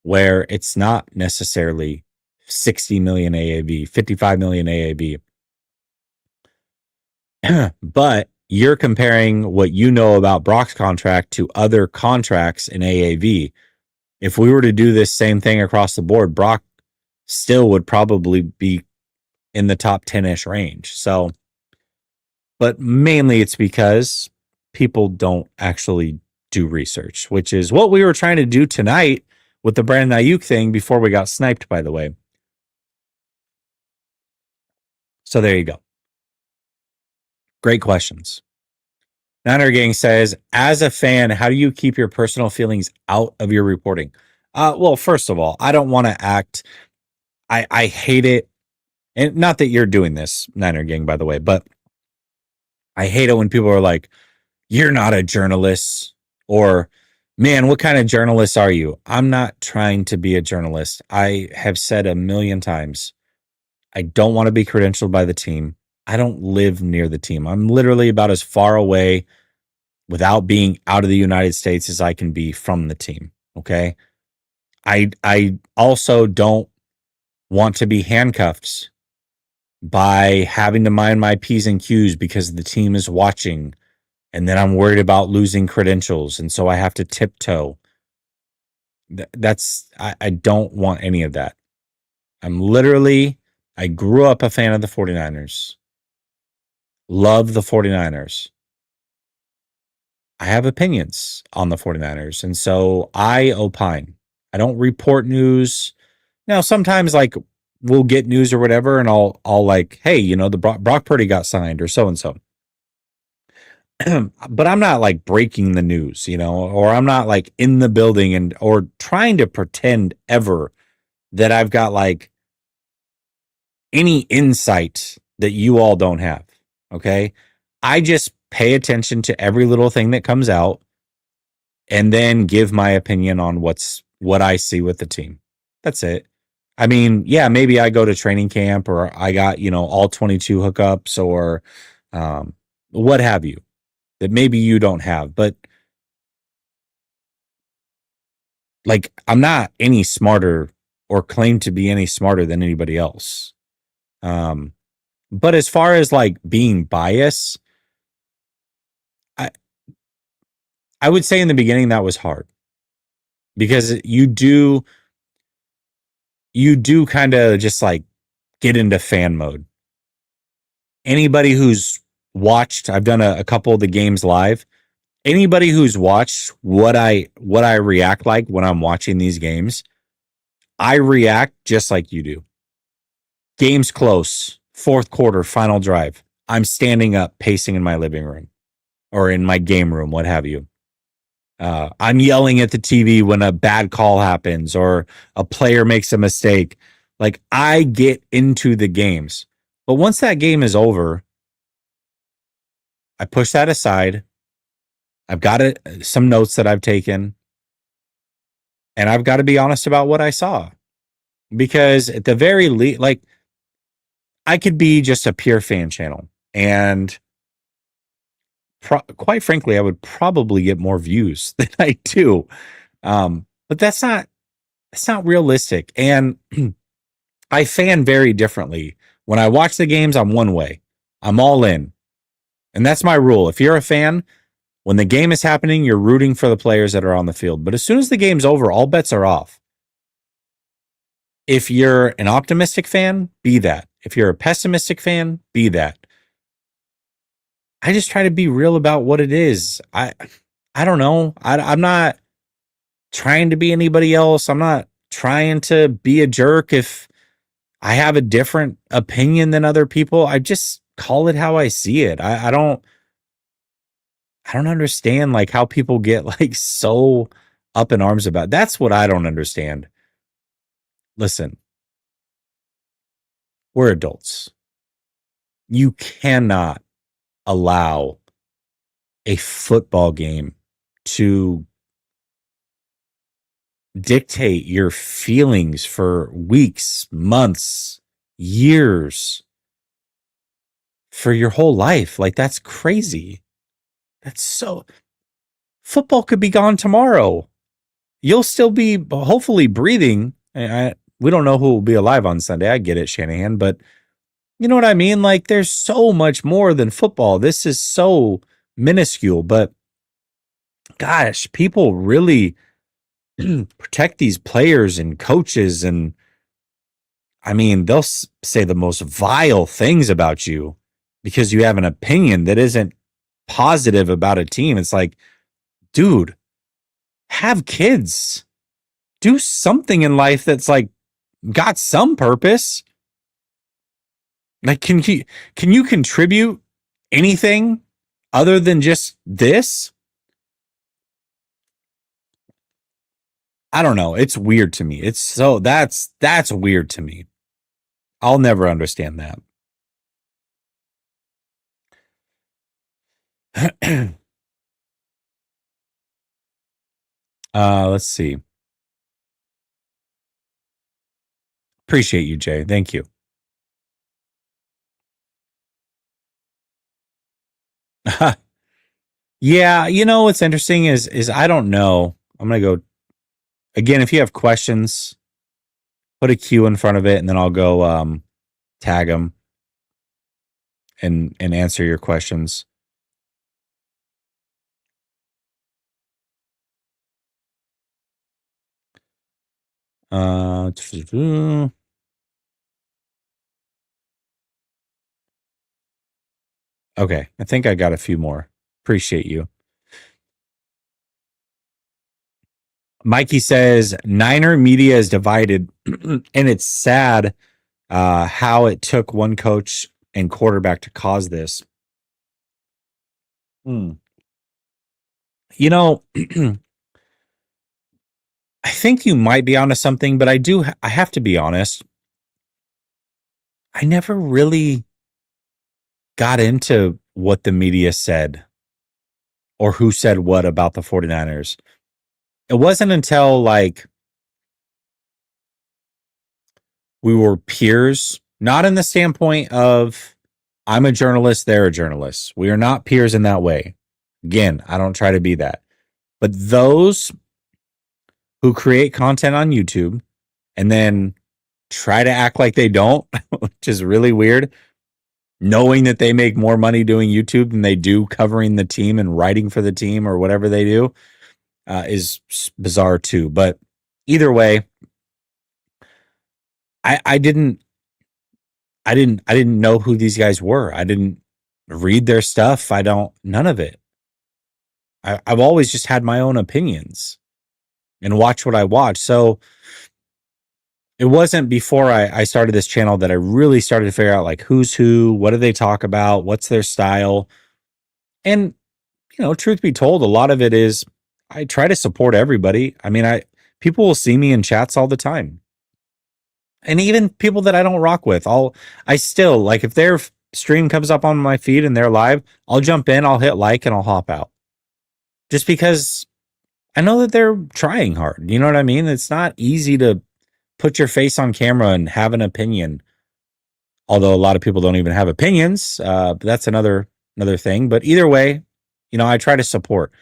where it's not necessarily 60 million AAV, 55 million AAV. But you're comparing what you know about Brock's contract to other contracts in AAV. If we were to do this same thing across the board, Brock still would probably be in the top 10-ish range. So, but mainly it's because people don't actually do research, which is what we were trying to do tonight with the Brandon Aiyuk thing before we got sniped, by the way. So there you go. Great questions. Niner Gang says, as a fan, how do you keep your personal feelings out of your reporting? Well, first of all, I don't want to act. I hate it. And not that you're doing this, Niner Gang, by the way, but I hate it when people are like, you're not a journalist, or Man, what kind of journalist are you? I'm not trying to be a journalist. I have said a million times, I don't want to be credentialed by the team. I don't live near the team. I'm literally about as far away without being out of the United States as I can be from the team. Okay. I also don't want to be handcuffed by having to mind my P's and Q's because the team is watching and then I'm worried about losing credentials. And so I have to tiptoe. I don't want any of that. I grew up a fan of the 49ers, love the 49ers. I have opinions on the 49ers. And so I opine. I don't report news. Now, sometimes like we'll get news or whatever, and I'll like, hey, the Brock Purdy got signed or so and so. But I'm not like breaking the news, or I'm not like in the building and or trying to pretend ever that I've got like any insight that you all don't have. Okay. I just pay attention to every little thing that comes out and then give my opinion on what I see with the team. That's it. I mean, yeah, maybe I go to training camp or I got, all 22 hookups or what have you that maybe you don't have. But like, I'm not any smarter or claim to be any smarter than anybody else. Um, but as far as like being biased, I, I would say in the beginning that was hard because you do kind of just like get into fan mode. Anybody who's watched, I've done a couple of the games live. Anybody who's watched what I react like when I'm watching these games, I react just like you do. Game's close, fourth quarter, final drive. I'm standing up, pacing in my living room or in my game room, what have you. I'm yelling at the TV when a bad call happens or a player makes a mistake. Like I get into the games. But once that game is over, I push that aside. I've got some notes that I've taken, and I've got to be honest about what I saw. Because at the very least, like I could be just a pure fan channel, and quite frankly, I would probably get more views than I do. But that's not realistic. And I fan very differently. When I watch the games, I'm one way. I'm all in. And that's my rule. If you're a fan, when the game is happening, you're rooting for the players that are on the field. But as soon as the game's over, all bets are off. If you're an optimistic fan, be that. If you're a pessimistic fan, be that. I just try to be real about what it is. I don't know. I'm not trying to be anybody else. I'm not trying to be a jerk if I have a different opinion than other people. I just call it how I see it. I don't understand like how people get like so up in arms about. That's what I don't understand. Listen, we're adults. You cannot allow a football game to dictate your feelings for weeks, months, years, for your whole life. Like that's crazy. That's so football could be gone tomorrow. You'll still be hopefully breathing. We don't know who will be alive on Sunday. I get it, Shanahan, but you know what I mean? Like there's so much more than football. This is so minuscule, but gosh, people really protect these players and coaches. And I mean, they'll say the most vile things about you because you have an opinion that isn't positive about a team. It's like, dude, have kids. Do something in life that's like got some purpose. Like, can you contribute anything other than just this? I don't know. It's weird to me. It's so that's weird to me. I'll never understand that. Let's see. Appreciate you, Jay. Thank you. Yeah, you know what's interesting is I don't know. I'm gonna go again. If you have questions, put a Q in front of it, and then I'll go tag them and answer your questions. Uh, okay, I think I got a few more. Appreciate you. Mikey says Niner media is divided, and it's sad how it took one coach and quarterback to cause this. Hmm. You know, I think you might be onto something, but I have to be honest. I never really got into what the media said or who said what about the 49ers. It wasn't until like we were peers, not in the standpoint of I'm a journalist, they're a journalist. We are not peers in that way. Again, I don't try to be that. But those who create content on YouTube and then try to act like they don't, which is really weird, knowing that they make more money doing YouTube than they do covering the team and writing for the team or whatever they do, is bizarre too. But either way, I didn't I didn't know who these guys were. I didn't read their stuff. I don't none of it. I've always just had my own opinions and watch what I watch. So it wasn't before I started this channel that I really started to figure out like who's who, what do they talk about, what's their style. And you know, truth be told, a lot of it is I try to support everybody. I mean, I people will see me in chats all the time. And even people that I don't rock with, I still like if their stream comes up on my feed and they're live, I'll jump in, I'll hit like and I'll hop out. Just because I know that they're trying hard. You know what I mean? It's not easy to put your face on camera and have an opinion. Although a lot of people don't even have opinions. But that's another thing. But either way, you know, I try to support.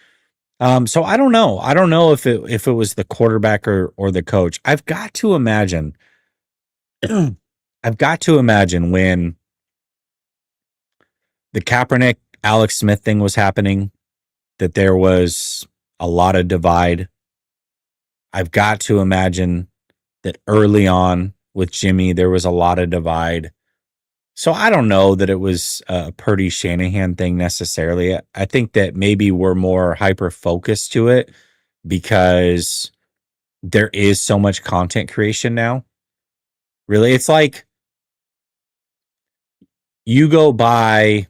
So I don't know. I don't know if it was the quarterback or the coach. I've got to imagine. I've got to imagine when the Kaepernick Alex Smith thing was happening that there was a lot of divide. I've got to imagine that early on with Jimmy there was a lot of divide. So I don't know that it was a Purdy Shanahan thing necessarily. I think that maybe we're more hyper focused to it because there is so much content creation now. Really, it's like you go buy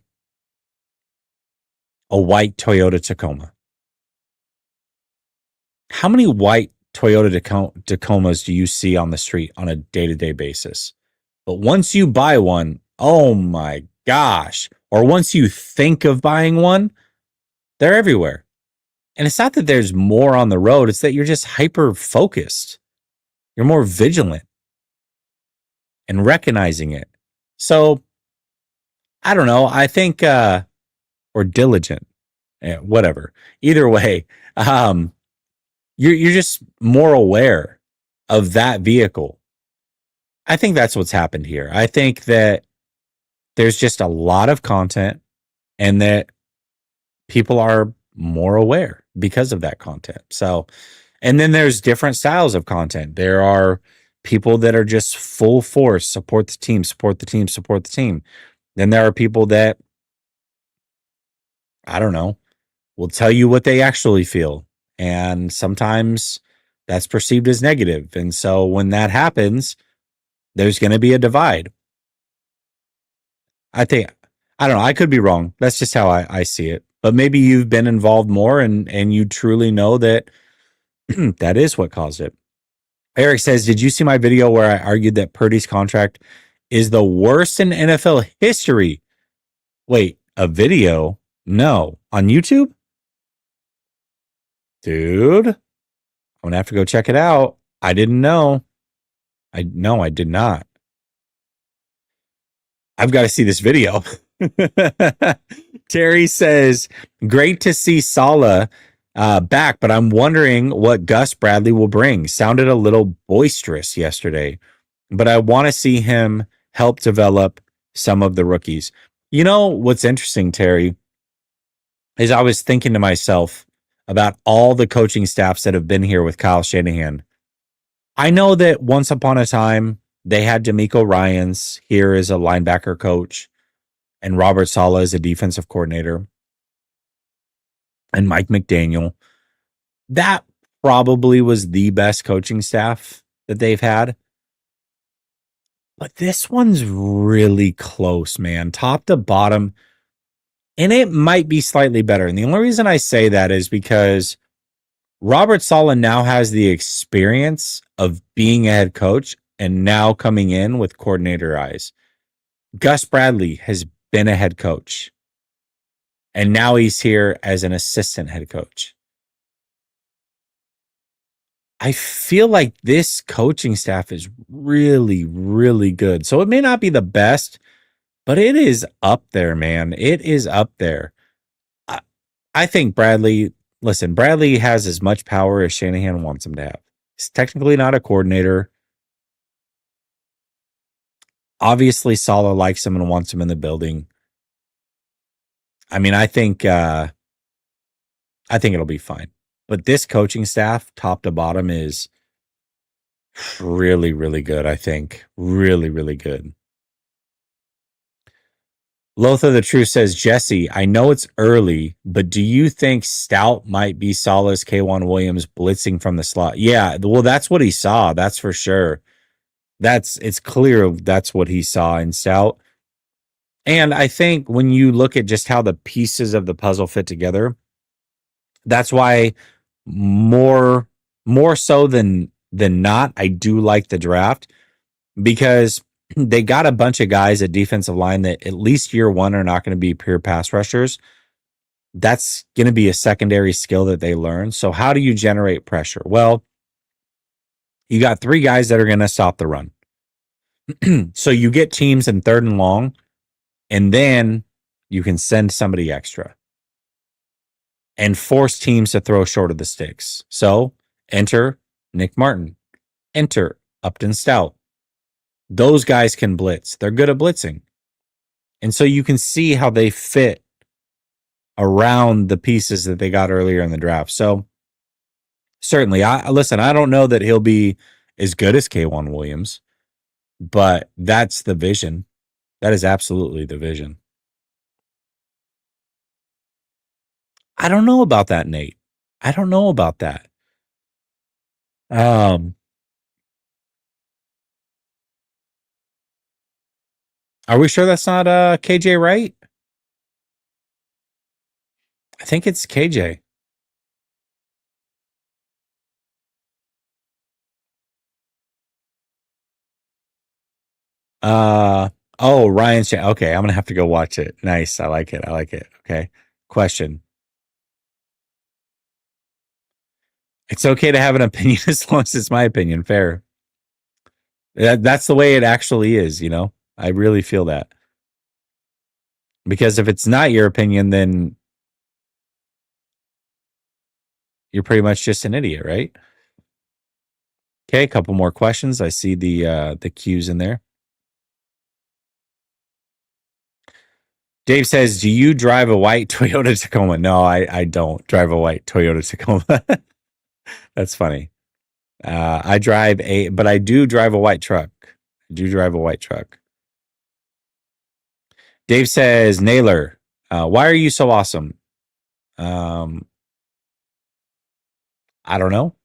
a white Toyota Tacoma. How many white Toyota Tacomas do you see on the street on a day-to-day basis? But once you buy one, oh my gosh. Or once you think of buying one, they're everywhere. And it's not that there's more on the road, it's that you're just hyper focused. You're more vigilant and recognizing it. So I don't know. I think or diligent. Whatever. Either way, you're just more aware of that vehicle. I think that's what's happened here. I think that there's just a lot of content and that people are more aware because of that content. So, and then there's different styles of content. There are people that are just full force, support the team, support the team, support the team. Then there are people that, I don't know, will tell you what they actually feel. And sometimes that's perceived as negative. And so when that happens, there's going to be a divide. I think, I don't know, I could be wrong. That's just how I see it. But maybe you've been involved more and you truly know that that is what caused it. Eric says, did you see my video where I argued that Purdy's contract is the worst in NFL history? Wait, a video? No. On YouTube? Dude? I'm gonna have to go check it out. I didn't know. I did not. I've got to see this video. Terry says, great to see Sala back, but I'm wondering what Gus Bradley will bring. Sounded a little boisterous yesterday, but I want to see him help develop some of the rookies. You know, what's interesting, Terry, is I was thinking to myself about all the coaching staffs that have been here with Kyle Shanahan. I know that once upon a time, they had D'Amico Ryans here as a linebacker coach and Robert Saleh as a defensive coordinator and Mike McDaniel. That probably was the best coaching staff that they've had. But this one's really close, man, top to bottom. And it might be slightly better. And the only reason I say that is because Robert Saleh now has the experience of being a head coach and now coming in with coordinator eyes. Gus Bradley has been a head coach, and now he's here as an assistant head coach. I feel like this coaching staff is really, really good. So it may not be the best, but it is up there, man. It is up there. I think Bradley, listen, Bradley has as much power as Shanahan wants him to have. He's technically not a coordinator. Obviously, Saleh likes him and wants him in the building. I mean, I think it'll be fine. But this coaching staff, top to bottom, is really, really good, I think. Really, really good. Lothar the Truth says, Jesse, I know it's early, but do you think Stout might be Saleh's K1 Williams blitzing from the slot? Yeah, well, that's what he saw. That's for sure. It's clear that's what he saw in Stout. And I think when you look at just how the pieces of the puzzle fit together, that's why more so than not, I do like the draft, because they got a bunch of guys at defensive line that at least year one are not going to be pure pass rushers. That's going to be a secondary skill that they learn. So how do you generate pressure? Well, you got three guys that are going to stop the run. So you get teams in third and long, and then you can send somebody extra and force teams to throw short of the sticks. So enter Nick Martin, enter Upton Stout. Those guys can blitz. They're good at blitzing. And so you can see how they fit around the pieces that they got earlier in the draft. So certainly, I don't know that he'll be as good as K1 Williams, but that's the vision. That is absolutely the vision. I don't know about that, Nate. I don't know about that. Are we sure that's not KJ Wright? I think it's KJ. Oh, Ryan. Okay, I'm gonna have to go watch it. Nice. I like it. Okay. Question. It's okay to have an opinion as long as it's my opinion. Fair. That's the way it actually is, you know? I really feel that. Because if it's not your opinion, then you're pretty much just an idiot, right? Okay, a couple more questions. I see the cues in there. Dave says, do you drive a white Toyota Tacoma? No, I don't drive a white Toyota Tacoma. That's funny. But I do drive a white truck. Dave says, Naylor, why are you so awesome? I don't know.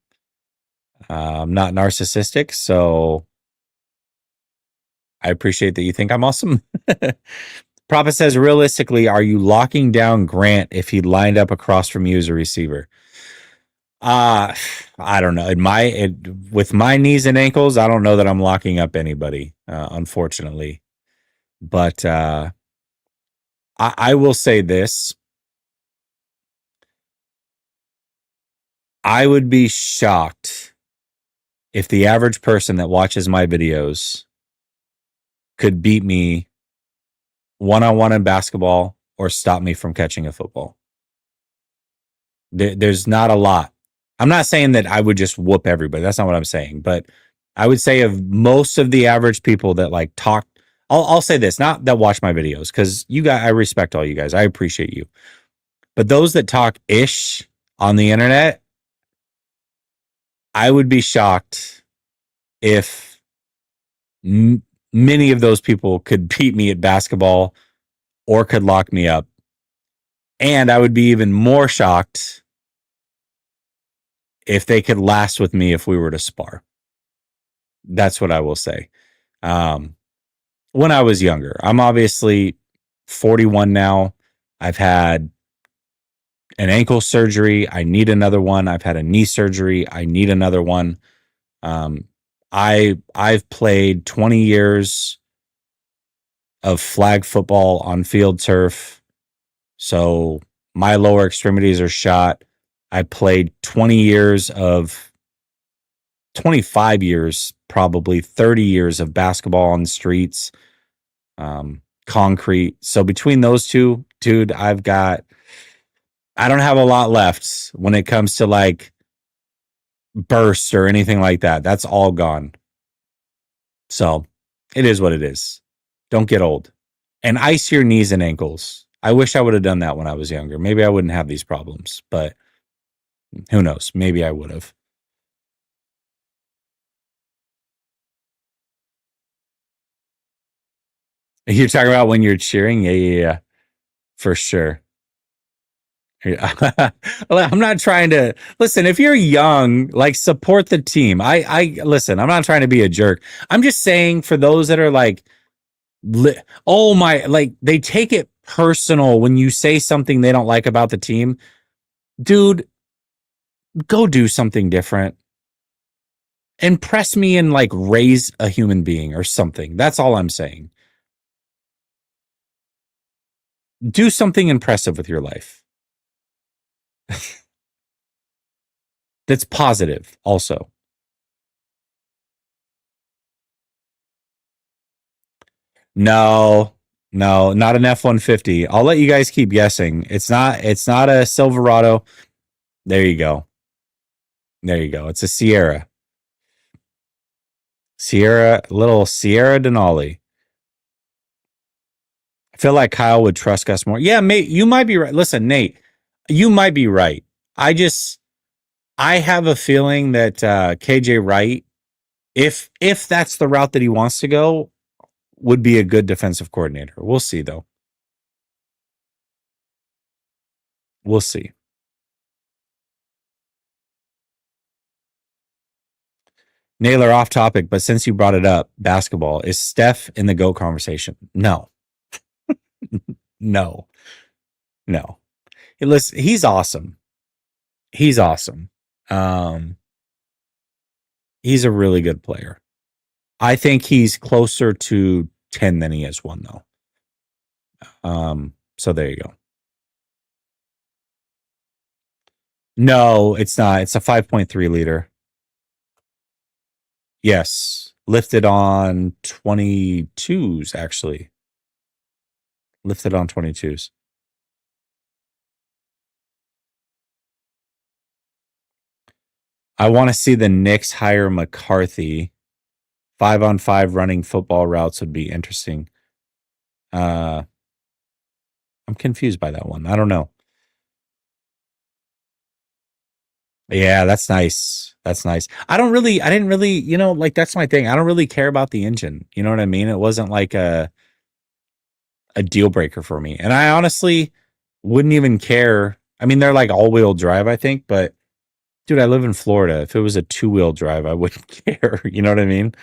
I'm not narcissistic, so I appreciate that you think I'm awesome. Prophet says, realistically, are you locking down Grant if he lined up across from you as a receiver? I don't know. With my knees and ankles, I don't know that I'm locking up anybody, unfortunately. But I will say this. I would be shocked if the average person that watches my videos could beat me one on one in basketball or stop me from catching a football. There's not a lot. I'm not saying that I would just whoop everybody. That's not what I'm saying. But I would say of most of the average people that like talk, I'll say this, not that watch my videos, because you guys, I respect all you guys. I appreciate you. But those that talk ish on the internet, I would be shocked if many of those people could beat me at basketball or could lock me up. And I would be even more shocked if they could last with me if we were to spar. That's what I will say. Um, when I was younger, I'm obviously 41 now. I've had an ankle surgery. I need another one. I've had a knee surgery. I need another one. Um, I've played 20 years of flag football on field turf. So my lower extremities are shot. I played 20 years of 25 years, probably 30 years of basketball on the streets, concrete. So between those two, dude, I don't have a lot left when it comes to like burst or anything like that. That's all gone. So it is what it is. Don't get old. And ice your knees and ankles. I wish I would have done that when I was younger. Maybe I wouldn't have these problems, but who knows? Maybe I would have. You're talking about when you're cheering? Yeah. For sure. Yeah. I'm not trying to listen. If you're young, like support the team. I listen. I'm not trying to be a jerk. I'm just saying for those that are like, oh my, like they take it personal when you say something they don't like about the team. Dude, go do something different. Impress me and like raise a human being or something. That's all I'm saying. Do something impressive with your life. That's positive also. No, no, not an F-150. I'll let you guys keep guessing. It's not a Silverado. There you go. There you go. It's a Sierra. Little Sierra Denali. I feel like Kyle would trust us more. Yeah, mate, you might be right. Listen, Nate, you might be right. I have a feeling that KJ Wright, if that's the route that he wants to go, would be a good defensive coordinator. We'll see though. We'll see. Naylor, off topic, but since you brought it up, basketball, is Steph in the GO conversation? No, no, no. Listen, he's awesome. He's awesome. Um, he's a really good player. I think he's closer to 10 than he is one though. So there you go. No, it's not. It's a 5.3 liter. Yes. Lifted on 22s, actually. Lifted on 22s. I want to see the Knicks hire McCarthy. 5-on-5 running football routes would be interesting. I'm confused by that one. I don't know. Yeah, that's nice. That's nice. I didn't really, like that's my thing. I don't really care about the engine. You know what I mean? It wasn't like a deal breaker for me. And I honestly wouldn't even care. I mean, they're like all-wheel drive, I think, but dude, I live in Florida. If it was a two-wheel drive, I wouldn't care. You know what I mean?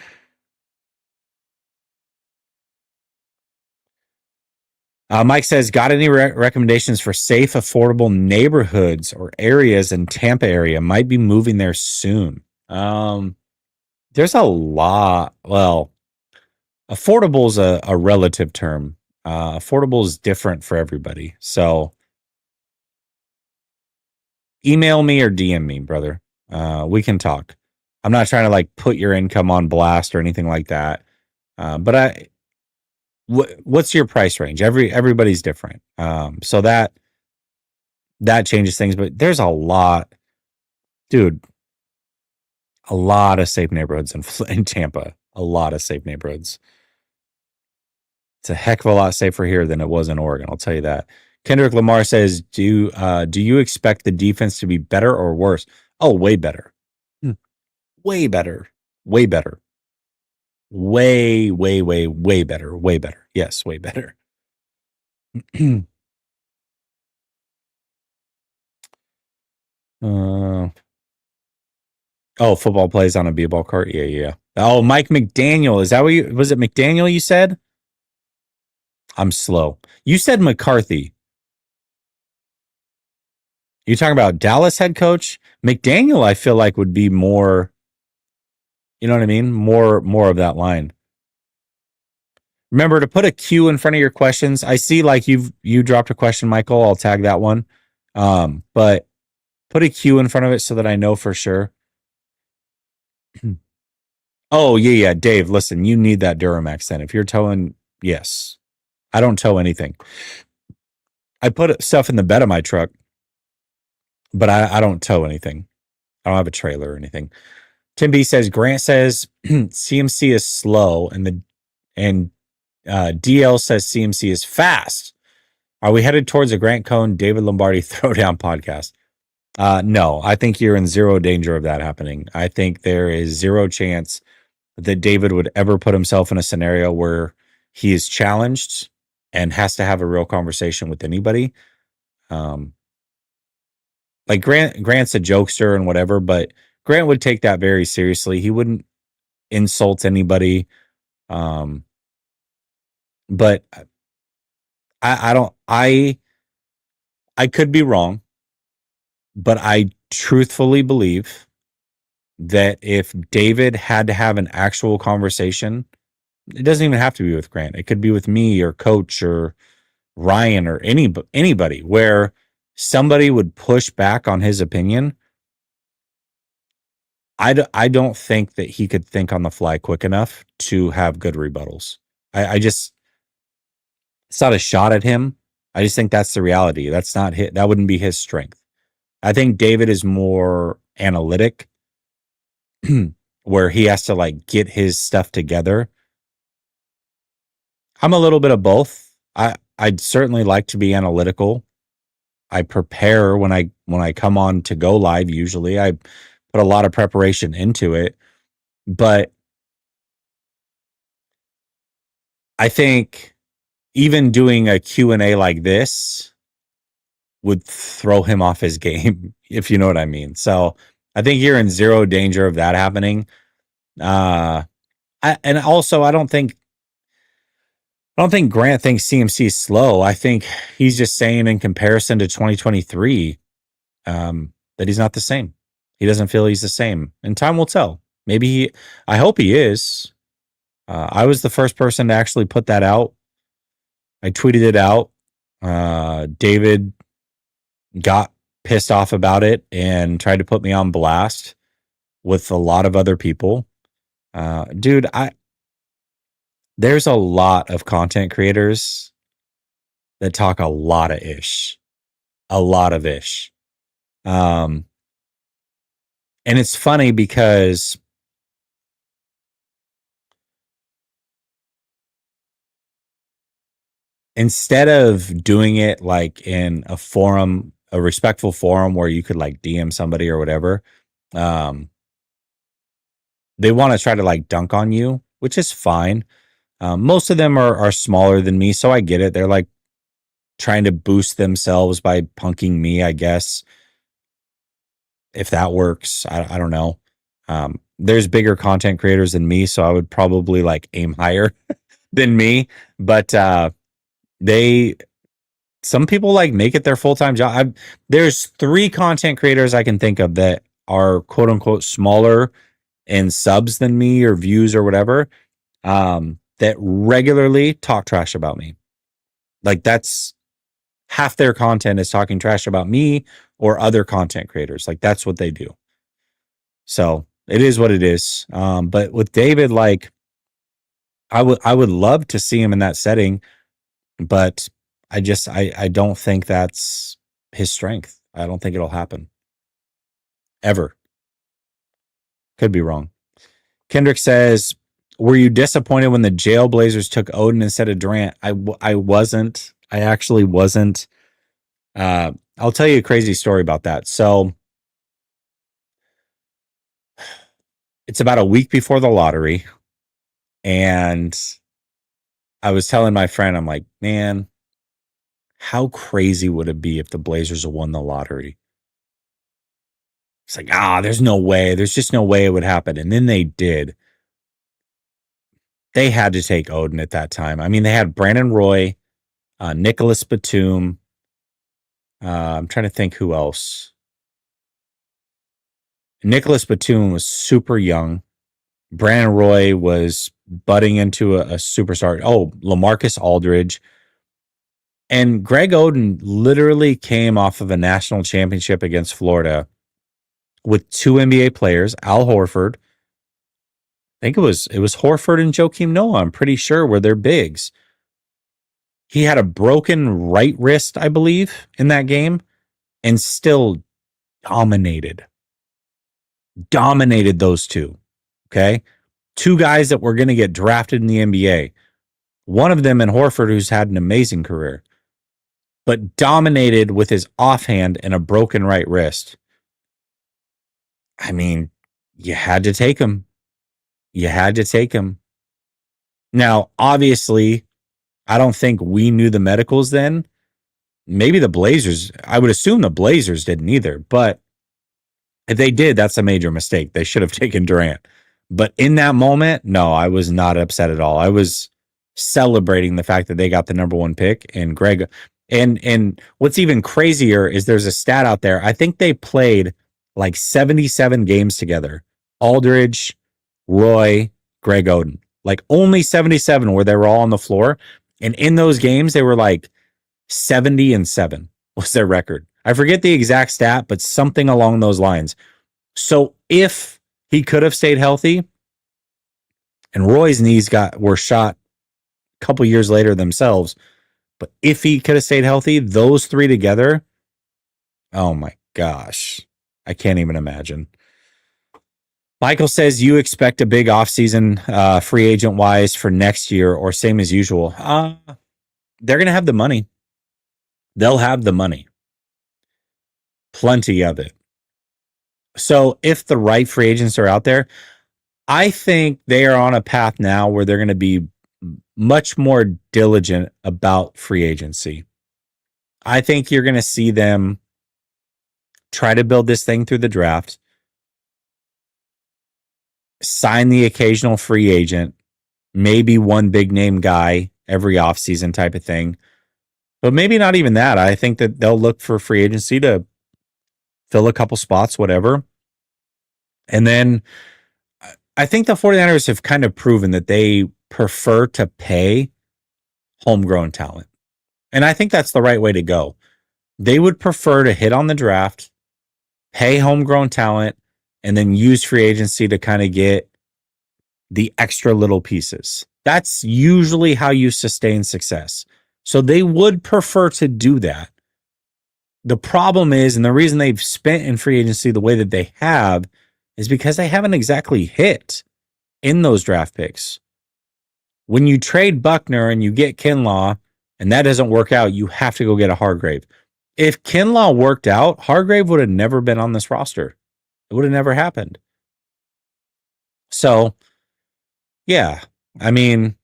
Mike says, got any recommendations for safe, affordable neighborhoods or areas in Tampa area? Might be moving there soon. There's a lot. Well, affordable is a relative term. Affordable is different for everybody. So email me or DM me, brother. We can talk. I'm not trying to like put your income on blast or anything like that. But what's your price range? Everybody's different. So that changes things. But there's a lot, dude. A lot of safe neighborhoods in Tampa. A lot of safe neighborhoods. It's a heck of a lot safer here than it was in Oregon. I'll tell you that. Kendrick Lamar says, do you expect the defense to be better or worse? Oh, way better. Way better. Way better. Way, way, way, way better. Way better. Yes, way better. uh, oh, football plays on a b-ball cart. Yeah, yeah. Oh, Mike McDaniel. Is that what you was it McDaniel you said? I'm slow. You said McCarthy. You talking about Dallas head coach? McDaniel, I feel like would be more, you know what I mean? More of that line. Remember to put a Q in front of your questions. I see like you dropped a question, Michael. I'll tag that one. But put a Q in front of it so that I know for sure. Oh, yeah, yeah. Dave, listen, you need that Duramax then. If you're towing, yes. I don't tow anything. I put stuff in the bed of my truck, but I don't tow anything. I don't have a trailer or anything. Tim B says Grant says CMC is slow and DL says CMC is fast. Are we headed towards a Grant Cohn, David Lombardi throwdown podcast? No, I think you're in zero danger of that happening. I think there is zero chance that David would ever put himself in a scenario where he is challenged and has to have a real conversation with anybody. Like Grant's a jokester and whatever, but Grant would take that very seriously. He wouldn't insult anybody. But I don't I could be wrong, but I truthfully believe that if David had to have an actual conversation, it doesn't even have to be with Grant. It could be with me or Coach or Ryan or anybody where somebody would push back on his opinion. I don't think that he could think on the fly quick enough to have good rebuttals. I just, it's not a shot at him. I just think that's the reality. That's not his, that wouldn't be his strength. I think David is more analytic where he has to like get his stuff together. I'm a little bit of both. I'd certainly like to be analytical. I prepare when I come on to go live. Usually I put a lot of preparation into it, but I think even doing a Q&A like this would throw him off his game, if you know what I mean. So I think you're in zero danger of that happening. And also I don't think Grant thinks CMC is slow. I think he's just saying in comparison to 2023 that he's not the same. He doesn't feel he's the same, and time will tell. Maybe I hope he is. I was the first person to actually put that out. I tweeted it out. David got pissed off about it and tried to put me on blast with a lot of other people. Dude, there's a lot of content creators that talk a lot of ish. A lot of ish. And it's funny because instead of doing it like in a forum, a respectful forum where you could like DM somebody or whatever, they want to try to like dunk on you, which is fine. Most of them are smaller than me, so I get it. They're like trying to boost themselves by punking me, I guess. If that works, I don't know. There's bigger content creators than me, so I would probably like aim higher than me. But some people like make it their full-time job. There's 3 content creators I can think of that are quote unquote smaller in subs than me or views or whatever, that regularly talk trash about me. Like that's half their content is talking trash about me or other content creators. Like that's what they do. So it is what it is. But with David, like I would love to see him in that setting, but I don't think that's his strength. I don't think it'll happen ever. Could be wrong. Kendrick says, "Were you disappointed when the Jailblazers took Odin instead of Durant?" I wasn't. I actually wasn't. I'll tell you a crazy story about that. So it's about a week before the lottery, and I was telling my friend, I'm like, man, how crazy would it be if the Blazers won the lottery? It's like, there's no way. There's just no way it would happen. And then they did. They had to take Odin at that time. I mean, they had Brandon Roy, Nicholas Batum. I'm trying to think who else. Nicholas Batum was super young. Brandon Roy was budding into a superstar. Oh, LaMarcus Aldridge. And Greg Oden literally came off of a national championship against Florida with two NBA players, Al Horford. I think it was Horford and Joakim Noah, I'm pretty sure, were their bigs. He had a broken right wrist, I believe, in that game, and still dominated those two. Okay. Two guys that were going to get drafted in the NBA. One of them in Horford, who's had an amazing career, but dominated with his offhand and a broken right wrist. I mean, you had to take him. You had to take him. Now, obviously, I don't think we knew the medicals then. Maybe the Blazers, I would assume the Blazers didn't either, but if they did, that's a major mistake. They should have taken Durant. But in that moment, no, I was not upset at all. I was celebrating the fact that they got the number one pick and Greg. And what's even crazier is there's a stat out there. I think they played like 77 games together. Aldridge, Roy, Greg Oden. Like only 77 where they were all on the floor. And in those games, they were like 70-7 was their record. I forget the exact stat, but something along those lines. So if he could have stayed healthy, and Roy's knees were shot a couple years later themselves, but if he could have stayed healthy, those three together, oh my gosh, I can't even imagine. Michael says, you expect a big offseason free agent wise for next year or same as usual? They're going to have the money. They'll have the money. Plenty of it. So if the right free agents are out there, I think they are on a path now where they're going to be much more diligent about free agency. I think you're going to see them try to build this thing through the draft, sign the occasional free agent, maybe one big name guy every offseason type of thing. But maybe not even that. I think that they'll look for free agency to fill a couple spots, whatever. And then I think the 49ers have kind of proven that they prefer to pay homegrown talent. And I think that's the right way to go. They would prefer to hit on the draft, pay homegrown talent, and then use free agency to kind of get the extra little pieces. That's usually how you sustain success. So they would prefer to do that. The problem is, and the reason they've spent in free agency the way that they have, is because they haven't exactly hit in those draft picks. When you trade Buckner and you get Kinlaw, and that doesn't work out, you have to go get a Hargrave. If Kinlaw worked out, Hargrave would have never been on this roster. It would have never happened. So, yeah, I mean,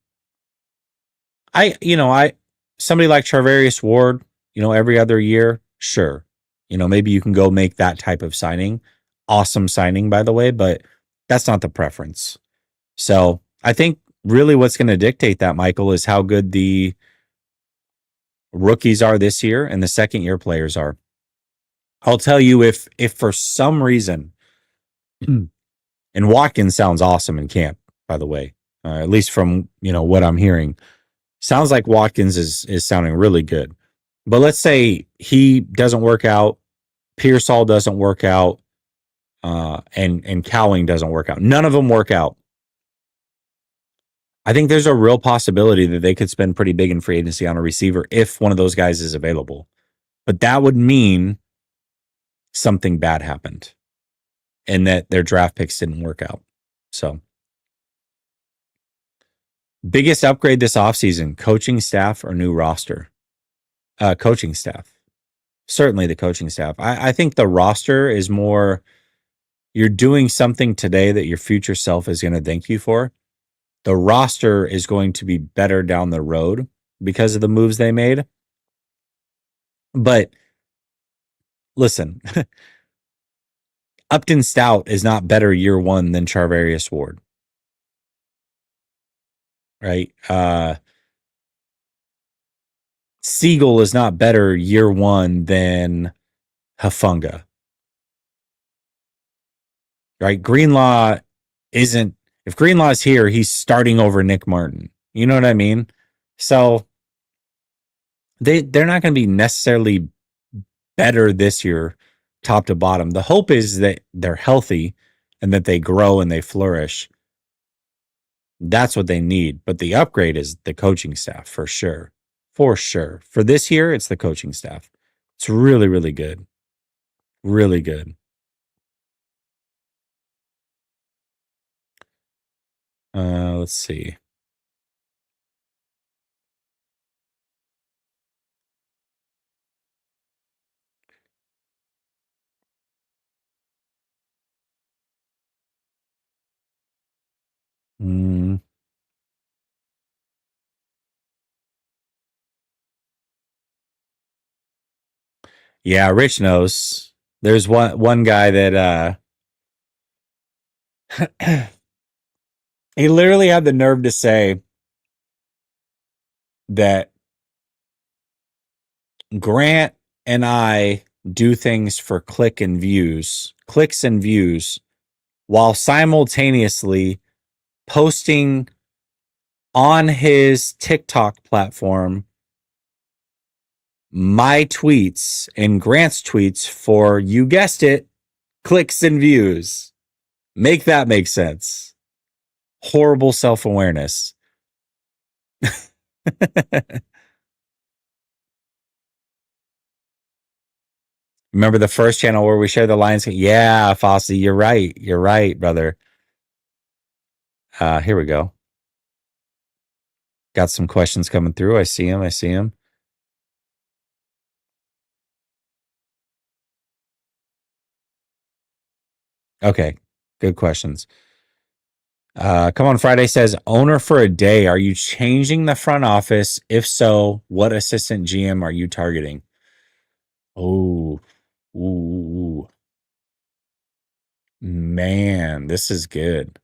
somebody like Charvarius Ward, every other year, sure. Maybe you can go make that type of signing. Awesome signing, by the way, but that's not the preference. So I think really what's going to dictate that, Michael, is how good the rookies are this year and the second year players are. I'll tell you, if for some reason, and Watkins sounds awesome in camp, by the way, at least from what I'm hearing, sounds like Watkins is sounding really good. But let's say he doesn't work out, Pearsall doesn't work out, and Cowing doesn't work out. None of them work out. I think there's a real possibility that they could spend pretty big in free agency on a receiver if one of those guys is available. But that would mean something bad happened and that their draft picks didn't work out. So, biggest upgrade this offseason, coaching staff or new roster? Coaching staff. Certainly the coaching staff. I think the roster is more, you're doing something today that your future self is going to thank you for. The roster is going to be better down the road because of the moves they made. But listen, Upton Stout is not better year one than Charvarius Ward. Right? Siegel is not better year one than Hufanga. Right? Greenlaw isn't, if Greenlaw's here, he's starting over Nick Martin. You know what I mean? So they're not going to be necessarily better this year, top to bottom. The hope is that they're healthy and that they grow and they flourish. That's what they need. But the upgrade is the coaching staff for sure. For sure. For this year, it's the coaching staff. It's really, really good. Really good. Let's see. Yeah, Rich knows. There's one guy that he literally had the nerve to say that Grant and I do things for clicks and views, while simultaneously posting on his TikTok platform my tweets and Grant's tweets for, you guessed it, clicks and views. Make that make sense. Horrible self-awareness. Remember the first channel where we share the Lions? Yeah, Fosse, you're right. You're right, brother. Here we go. Got some questions coming through. I see them. Okay, good questions. Come on Friday says, owner for a day. Are you changing the front office? If so, what assistant GM are you targeting? Oh, ooh, man, this is good.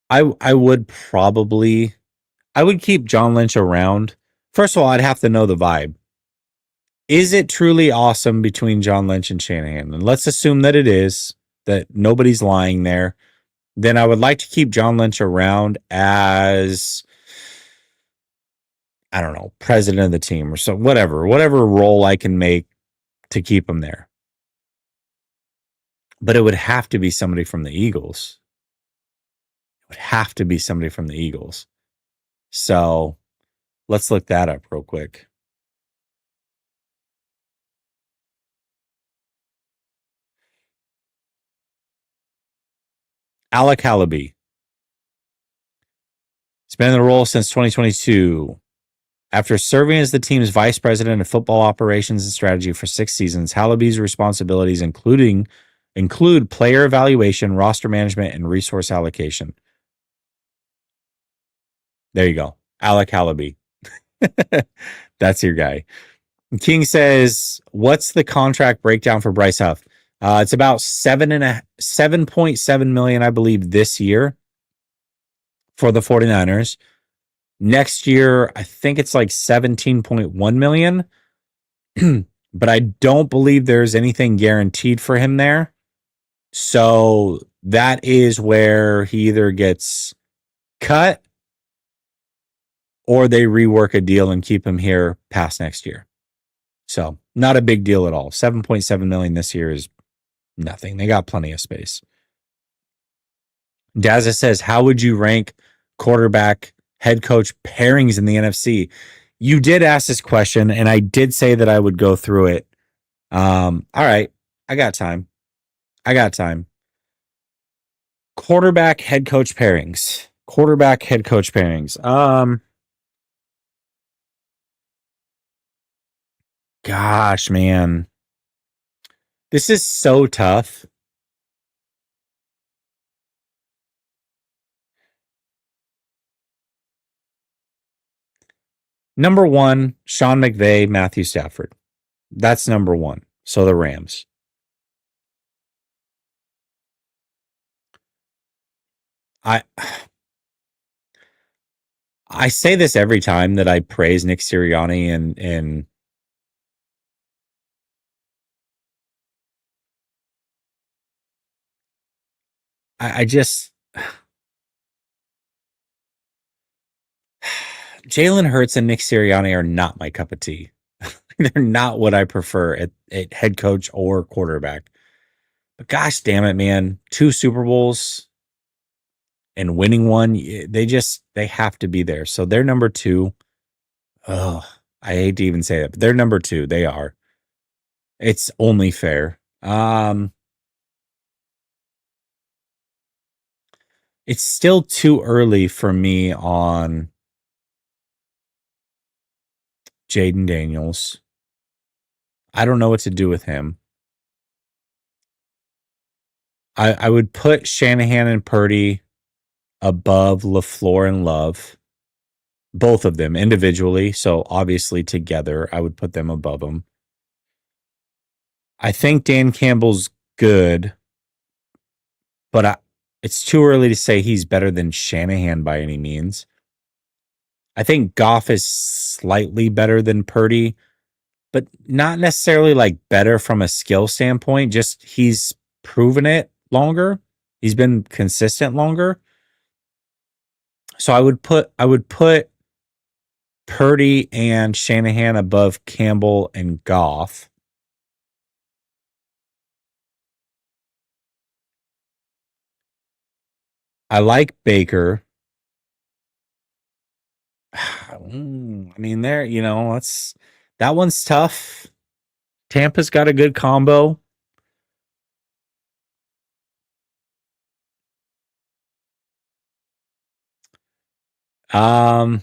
I would keep John Lynch around. First of all, I'd have to know the vibe. Is it truly awesome between John Lynch and Shanahan? And let's assume that it is, that nobody's lying there. Then I would like to keep John Lynch around as, I don't know, president of the team or so, whatever role I can make to keep him there. But it would have to be somebody from the Eagles. It would have to be somebody from the Eagles. So let's look that up real quick. Alec Hallaby. He's been in the role since 2022. After serving as the team's vice president of football operations and strategy for 6 seasons, Hallaby's responsibilities include player evaluation, roster management, and resource allocation. There you go. Alec Hallaby. That's your guy. King says, what's the contract breakdown for Bryce Huff? It's about 7.7 million, I believe, this year for the 49ers. Next year, I think it's like 17.1 million. But I don't believe there's anything guaranteed for him there. So that is where he either gets cut or they rework a deal and keep him here past next year. So not a big deal at all. 7.7 million this year is nothing. They got plenty of space. Daza says, how would you rank quarterback head coach pairings in the NFC? You did ask this question, and I did say that I would go through it. All right. I got time. Quarterback head coach pairings. Gosh, man. This is so tough. Number one, Sean McVay, Matthew Stafford. That's number one. So the Rams. I I say this every time that I praise Nick Sirianni and I just Jalen Hurts and Nick Sirianni are not my cup of tea. They're not what I prefer at head coach or quarterback. But gosh damn it, man. 2 Super Bowls and winning one, they have to be there. So they're number 2. Oh, I hate to even say that, but they're number 2. They are. It's only fair. It's still too early for me on Jaden Daniels. I don't know what to do with him. I would put Shanahan and Purdy above LaFleur and Love, both of them individually. So obviously together, I would put them above them. I think Dan Campbell's good, but it's too early to say he's better than Shanahan by any means. I think Goff is slightly better than Purdy, but not necessarily like better from a skill standpoint. Just he's proven it longer. He's been consistent longer. So I would put Purdy and Shanahan above Campbell and Goff. I like Baker. I mean, that one's tough. Tampa's got a good combo. Um,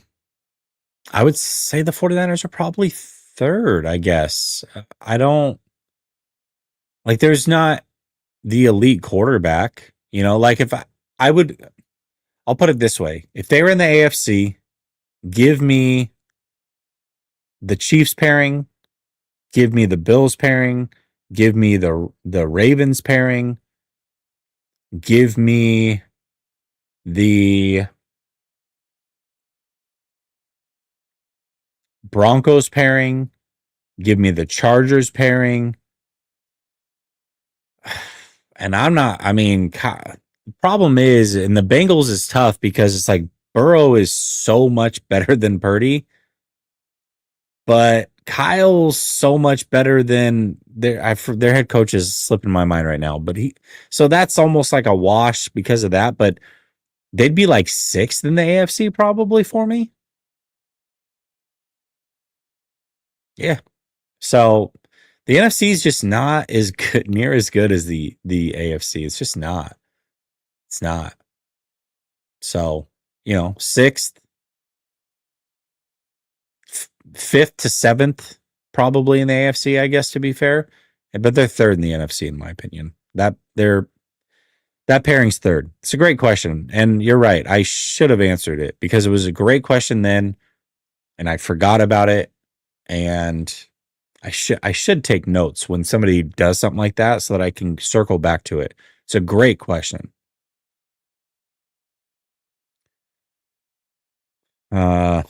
I would say the 49ers are probably third, I guess. I don't like there's not the elite quarterback, like if I would I'll put it this way. If they were in the AFC, give me the Chiefs pairing, give me the Bills pairing, give me the Ravens pairing, give me the Broncos pairing, give me the Chargers pairing. And the problem is, and the Bengals is tough because it's like Burrow is so much better than Purdy, but Kyle's so much better than their head coach is slipping my mind right now. But so that's almost like a wash because of that. But they'd be like 6th in the AFC probably for me. Yeah. So the NFC is just not as good, near as good as the AFC. It's just not. It's not. So 6th, 5th to 7th, probably in the AFC, I guess, to be fair. But they're third in the NFC, in my opinion. That pairing's third. It's a great question. And you're right. I should have answered it because it was a great question then, and I forgot about it. And I should take notes when somebody does something like that so that I can circle back to it. It's a great question. Uh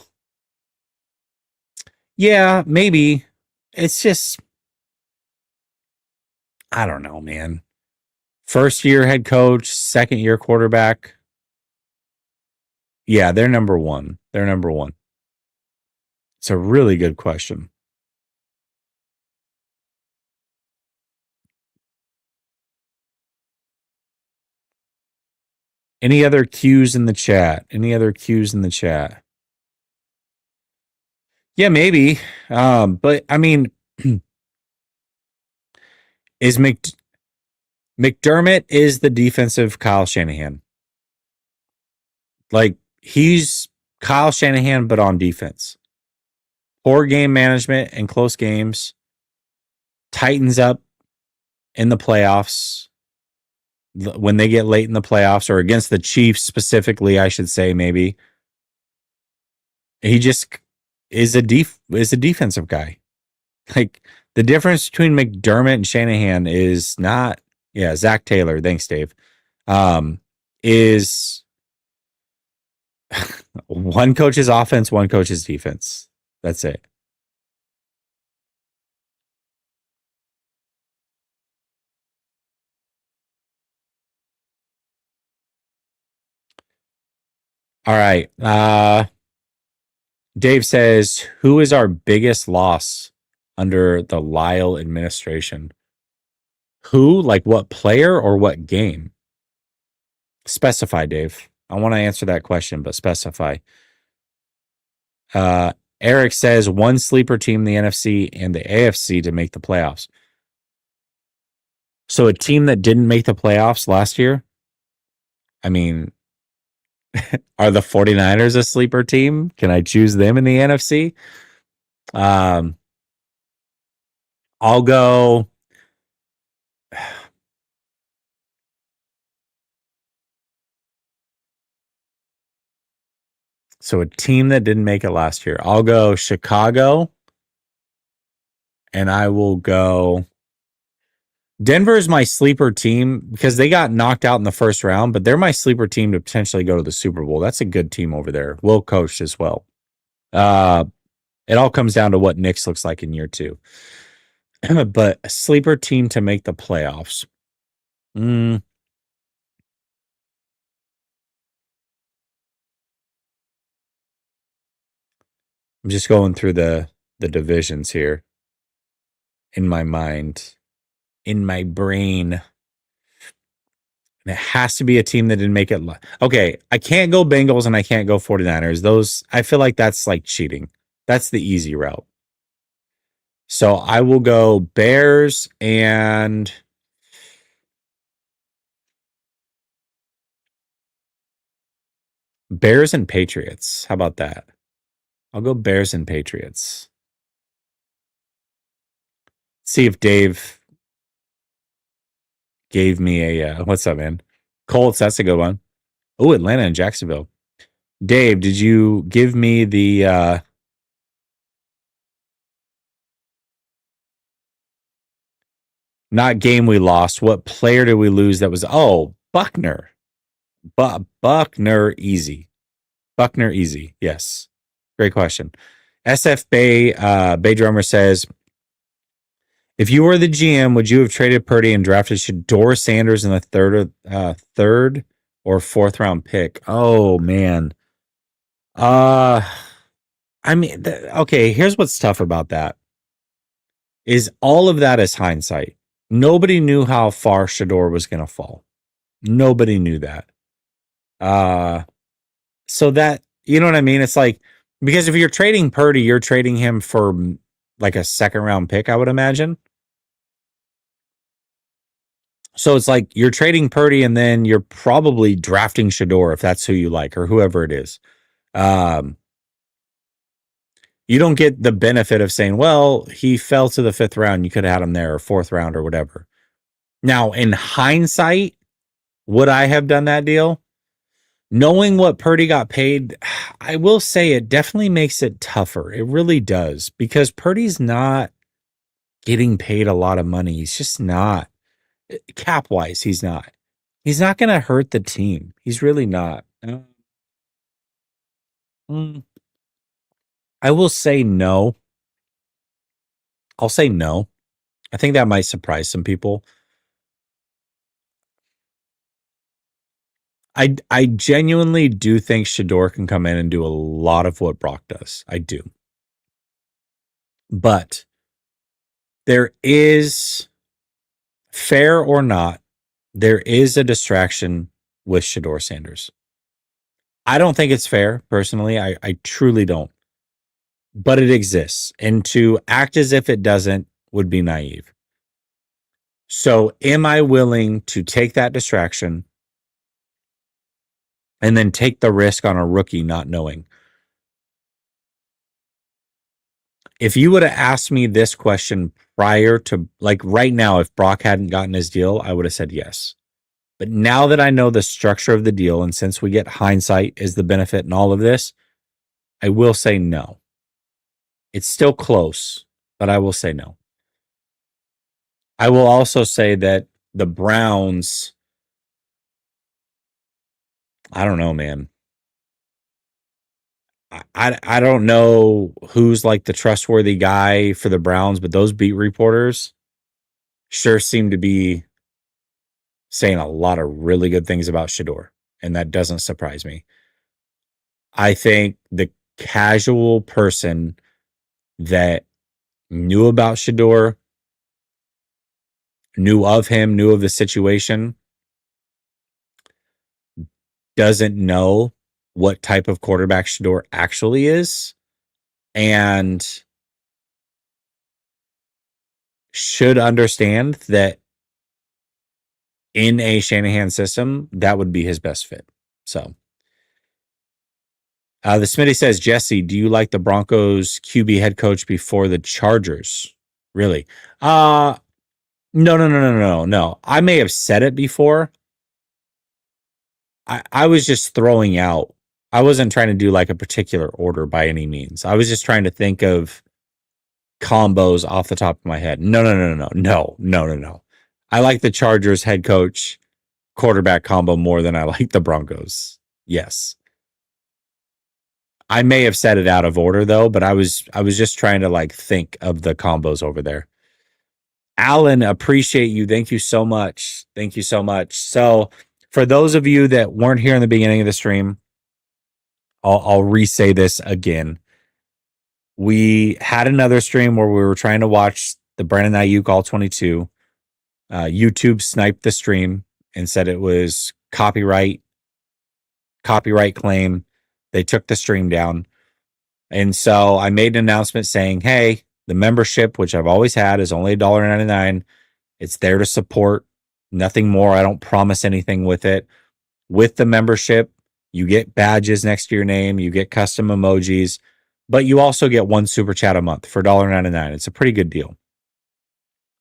yeah, maybe. It's just I don't know, man. First year head coach, second year quarterback. Yeah, they're number one. They're number one. It's a really good question. Any other cues in the chat? Any other cues in the chat? Yeah, maybe. But I mean, is McDermott is the defensive Kyle Shanahan. Like he's Kyle Shanahan, but on defense. Poor game management and close games. Tightens up in the playoffs when they get late in the playoffs or against the Chiefs specifically, I should say maybe. He just is a defensive guy. Like the difference between McDermott and Shanahan is not Zach Taylor, thanks Dave. Is one coach's offense, one coach's defense. That's it. All right. Dave says, who is our biggest loss under the Lyle administration? Who? Like what player or what game? Specify, Dave. I want to answer that question, but specify. Eric says one sleeper team in the NFC and the AFC to make the playoffs. So a team that didn't make the playoffs last year, I mean, are the 49ers a sleeper team? Can I choose them in the NFC? I'll go. So a team that didn't make it last year. I'll go Chicago. And I will go. Denver is my sleeper team because they got knocked out in the first round, but they're my sleeper team to potentially go to the Super Bowl. That's a good team over there. Well coached as well. It all comes down to what Knicks looks like in year two. But a sleeper team to make the playoffs. I'm just going through the divisions here in my mind, in my brain. And it has to be a team that didn't make it. Okay, I can't go Bengals and I can't go 49ers. Those, I feel like that's like cheating. That's the easy route. So I will go Bears and Patriots. How about that? I'll go Bears and Patriots. See if Dave gave me a what's up, man? Colts, that's a good one. Oh, Atlanta and Jacksonville. Dave, did you give me the not game we lost? What player did we lose that was Buckner. Buckner easy. Buckner easy. Yes. Great question. SF Bay Drummer says, if you were the GM, would you have traded Purdy and drafted Shador Sanders in the third or fourth round pick? Oh man. I mean, okay, here's what's tough about that. Is all of that is hindsight. Nobody knew how far Shador was going to fall. Nobody knew that. So that, you know what I mean? It's like, because if you're trading Purdy, you're trading him for like a second round pick, I would imagine. So it's like you're trading Purdy and then you're probably drafting Shador if that's who you like or whoever it is. You don't get the benefit of saying, well, he fell to the fifth round. You could have had him there or fourth round or whatever. Now, in hindsight, would I have done that deal? Knowing what Purdy got paid, I will say it definitely makes it tougher. It really does because Purdy's not getting paid a lot of money. He's just not. Cap wise, he's not. He's not going to hurt the team. He's really not. I will say no. I'll say no. I think that might surprise some people. I genuinely do think Shador can come in and do a lot of what Brock does. I do. But there is, fair or not, there is a distraction with Shador Sanders. I don't think it's fair, personally. I truly don't. But it exists. And to act as if it doesn't would be naive. So, am I willing to take that distraction and then take the risk on a rookie not knowing? If you would have asked me this question prior to, like, right now, if Brock hadn't gotten his deal, I would have said yes. But now that I know the structure of the deal, and since we get hindsight is the benefit in all of this, I will say no. It's still close, but I will say no. I will also say that the Browns, I don't know, man. I don't know who's like the trustworthy guy for the Browns, but those beat reporters sure seem to be saying a lot of really good things about Shador, and that doesn't surprise me. I think the casual person that knew about Shador, knew of him, knew of the situation, doesn't know what type of quarterback Shador actually is, and should understand that in a Shanahan system, that would be his best fit. So, the Smitty says, Jesse, do you like the Broncos QB head coach before the Chargers? Really? No, no, no, no, no, no. I may have said it before. I was just throwing out. I wasn't trying to do like a particular order by any means. I was just trying to think of combos off the top of my head. No, no, no, no, no, no, no, no. I like the Chargers head coach quarterback combo more than I like the Broncos. Yes. I may have said it out of order though, but I was just trying to like think of the combos over there. Alan, appreciate you. Thank you so much. Thank you so much. So, for those of you that weren't here in the beginning of the stream, I'll re-say this again. We had another stream where we were trying to watch the Brandon Aiyuk All 22. YouTube sniped the stream and said it was copyright claim. They took the stream down. And so I made an announcement saying, hey, the membership, which I've always had, is only $1.99. It's there to support, nothing more. I don't promise anything with it. With the membership, you get badges next to your name, you get custom emojis, but you also get one super chat a month for $1.99. It's a pretty good deal.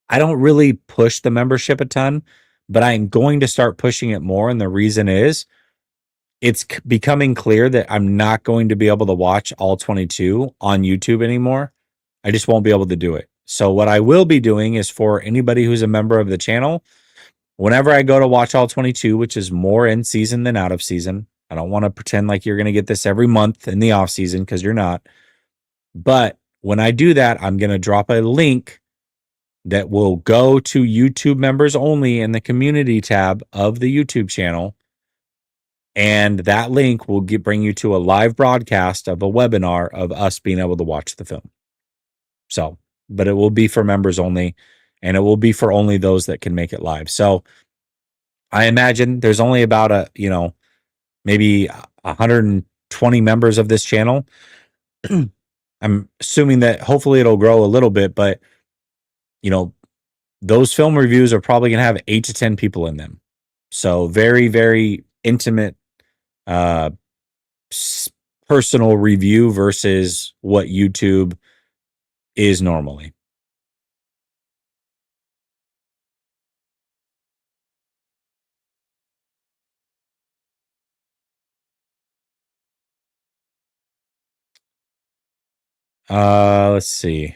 I don't really push the membership a ton, but I'm going to start pushing it more. And the reason is it's becoming clear that I'm not going to be able to watch all 22 on YouTube anymore. I just won't be able to do it. So what I will be doing is for anybody who's a member of the channel, whenever I go to watch all 22, which is more in season than out of season, I don't want to pretend like you're going to get this every month in the off season because you're not. But when I do that, I'm going to drop a link that will go to YouTube members only in the community tab of the YouTube channel. And that link will bring you to a live broadcast of a webinar of us being able to watch the film. So, but it will be for members only, and it will be for only those that can make it live. So I imagine there's only about maybe 120 members of this channel. I'm assuming that hopefully it'll grow a little bit, but you know, those film reviews are probably going to have 8 to 10 people in them. So very, very intimate, uh, personal review versus what YouTube is normally. Let's see.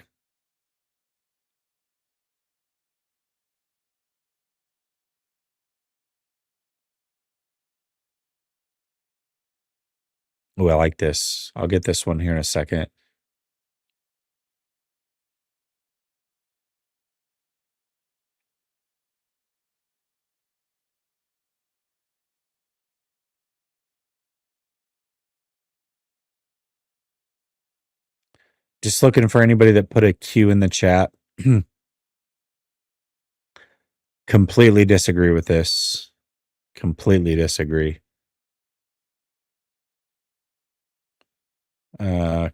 Oh, I like this. I'll get this one here in a second. Just looking for anybody that put a Q in the chat. Completely disagree with this. Completely disagree.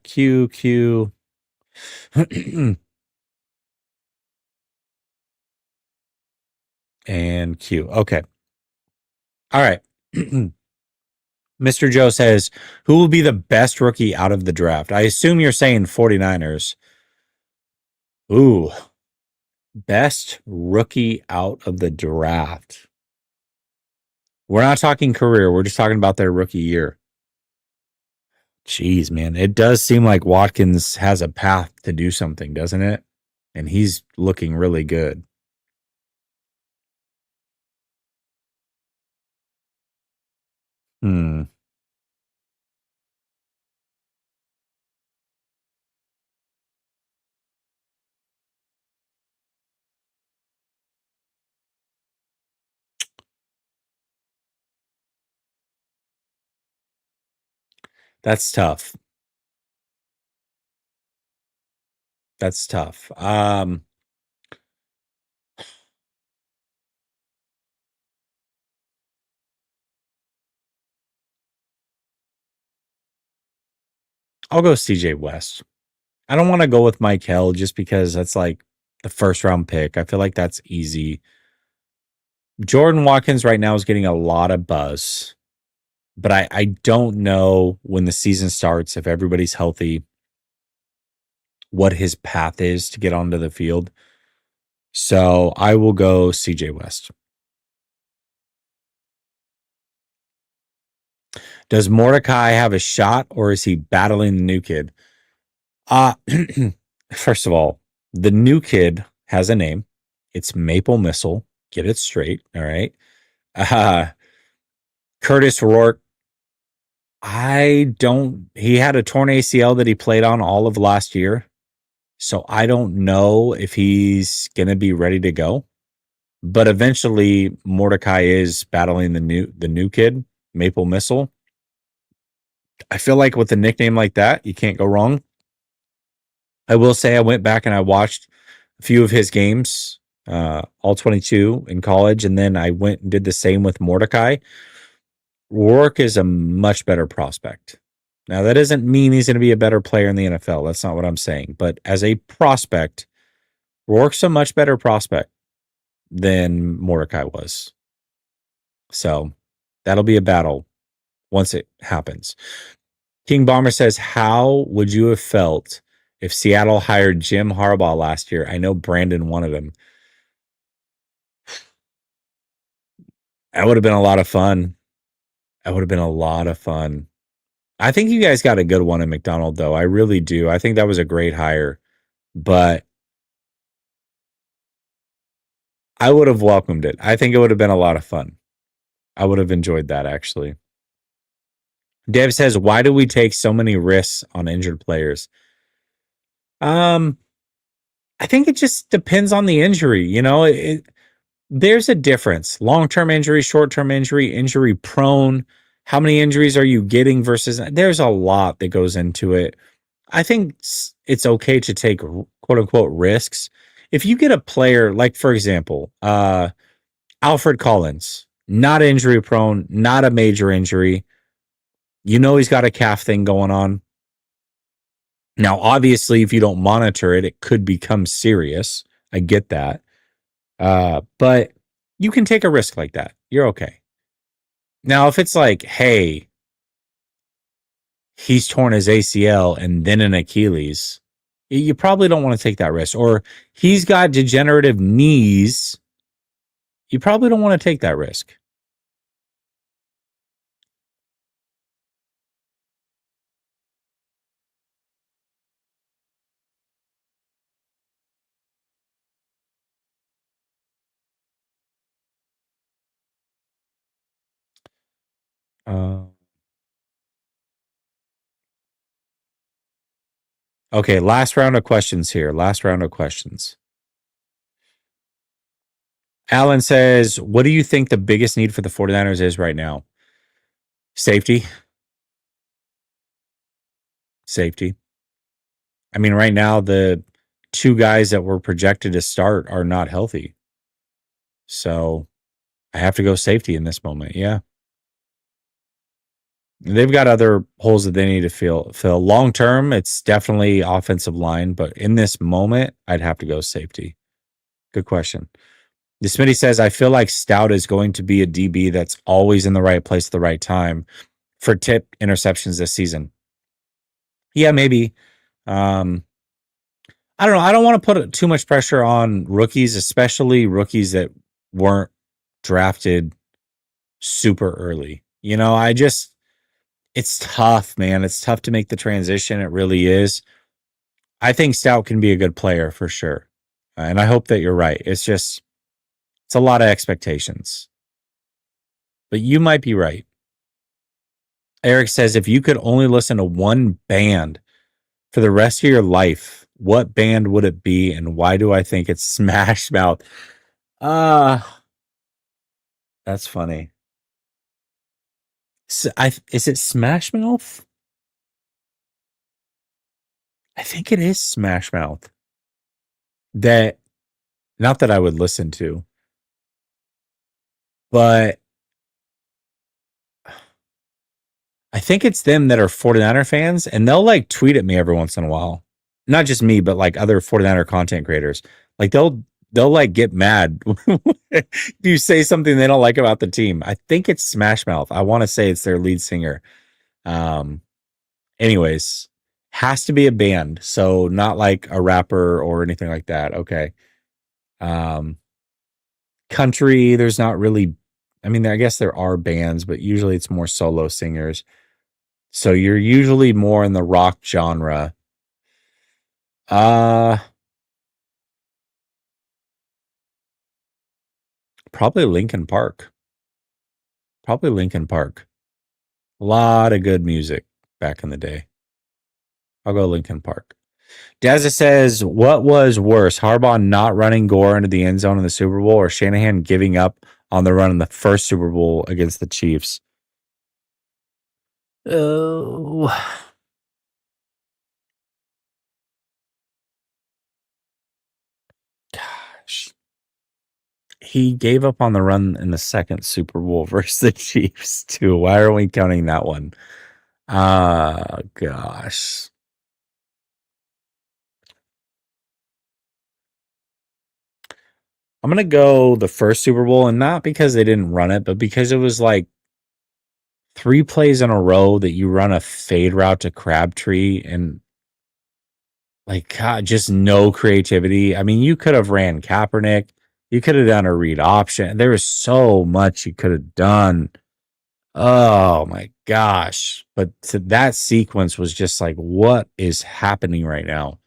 Q. And Q. Okay. All right. Mr. Joe says, who will be the best rookie out of the draft? I assume you're saying 49ers. Ooh. Best rookie out of the draft. We're not talking career. We're just talking about their rookie year. Jeez, man. It does seem like Watkins has a path to do something, doesn't it? And he's looking really good. Hmm. That's tough. That's tough. I'll go CJ West. I don't want to go with Mike Hill just because that's like the first round pick. I feel like that's easy. Jordan Watkins right now is getting a lot of buzz, but I don't know when the season starts, if everybody's healthy, what his path is to get onto the field. So I will go CJ West. Does Mordecai have a shot or is he battling the new kid? Uh first of all, the new kid has a name. It's Maple Missile. Get it straight. All right. Uh Curtis Rourke. He had a torn ACL that he played on all of last year. So I don't know if he's going to be ready to go. But eventually Mordecai is battling the new kid, Maple Missile. I feel like with a nickname like that, you can't go wrong. I will say I went back and I watched a few of his games, all 22 in college, and then I went and did the same with Mordecai. Rourke is a much better prospect. Now, that doesn't mean he's going to be a better player in the NFL. That's not what I'm saying. But as a prospect, Rourke's a much better prospect than Mordecai was. So that'll be a battle once it happens. King Bomber says, how would you have felt if Seattle hired Jim Harbaugh last year? I know Brandon wanted him. That would have been a lot of fun. That would have been a lot of fun. I think you guys got a good one in McDonald, though. I really do. I think that was a great hire. But I would have welcomed it. I think it would have been a lot of fun. I would have enjoyed that, actually. Dev says, why do we take so many risks on injured players? I think it just depends on the injury. You know, there's a difference. Long-term injury, short-term injury, injury prone. How many injuries are you getting versus there's a lot that goes into it. I think it's okay to take quote unquote risks. If you get a player like, for example, Alfred Collins, not injury prone, not a major injury. You know, he's got a calf thing going on. Now, obviously, if you don't monitor it, it could become serious. I get that. But you can take a risk like that. You're okay. Now, if it's like, hey, he's torn his ACL and then an Achilles, you probably don't want to take that risk. Or he's got degenerative knees, you probably don't want to take that risk. Okay, last round of questions here. Last round of questions. Alan says, what do you think the biggest need for the 49ers is right now? Safety. Safety. I mean, right now the two guys that were projected to start are not healthy. So I have to go safety in this moment. Yeah. They've got other holes that they need to fill. Long term, it's definitely offensive line, but in this moment, I'd have to go safety. Good question. The Smitty says, I feel like Stout is going to be a DB that's always in the right place at the right time for tip interceptions this season. Yeah, maybe. Um, I don't know. I don't want to put too much pressure on rookies, especially rookies that weren't drafted super early. It's tough, man. It's tough to make the transition. It really is. I think Stout can be a good player for sure. And I hope that you're right. It's a lot of expectations, but you might be right. Eric says, if you could only listen to one band for the rest of your life, what band would it be? And why do I think it's Smash Mouth? That's funny. Is it Smash Mouth? I think it is Smash Mouth. That, not that I would listen to, but I think it's them that are 49er fans, and they'll like tweet at me every once in a while. Not just me, but like other 49er content creators. Like they'll like get mad if you say something they don't like about the team. I think it's Smash Mouth. I want to say it's their lead singer. Um anyways, has to be a band, so not like a rapper or anything like that. Okay. Um Country, there's not really, I mean, I guess there are bands, but usually it's more solo singers. So you're usually more in the rock genre. Uh Probably Linkin Park. Probably Linkin Park. A lot of good music back in the day. I'll go Linkin Park. Dazza says, what was worse, Harbaugh not running Gore into the end zone in the Super Bowl, or Shanahan giving up on the run in the first Super Bowl against the Chiefs? Oh, gosh. He gave up on the run in the second Super Bowl versus the Chiefs, too. Why are we counting that one? Gosh. I'm going to go the first Super Bowl, and not because they didn't run it, but because it was like 3 plays in a row that you run a fade route to Crabtree, and like, God, just no creativity. I mean, you could have ran Kaepernick. You could have done a read option. There was so much you could have done. Oh my gosh. But that sequence was just like, what is happening right now?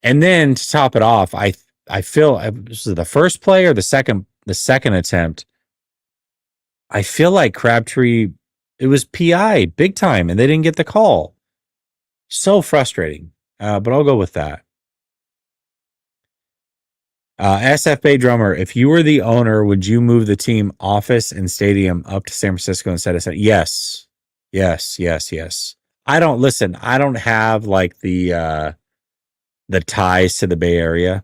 And then to top it off, I feel this is the first play or the second attempt. I feel like Crabtree, it was PI big time, and they didn't get the call. So frustrating. But I'll go with that. SFA drummer, if you were the owner, would you move the team office and stadium up to San Francisco instead of yes. Yes, yes, yes. I don't have like the ties to the Bay Area,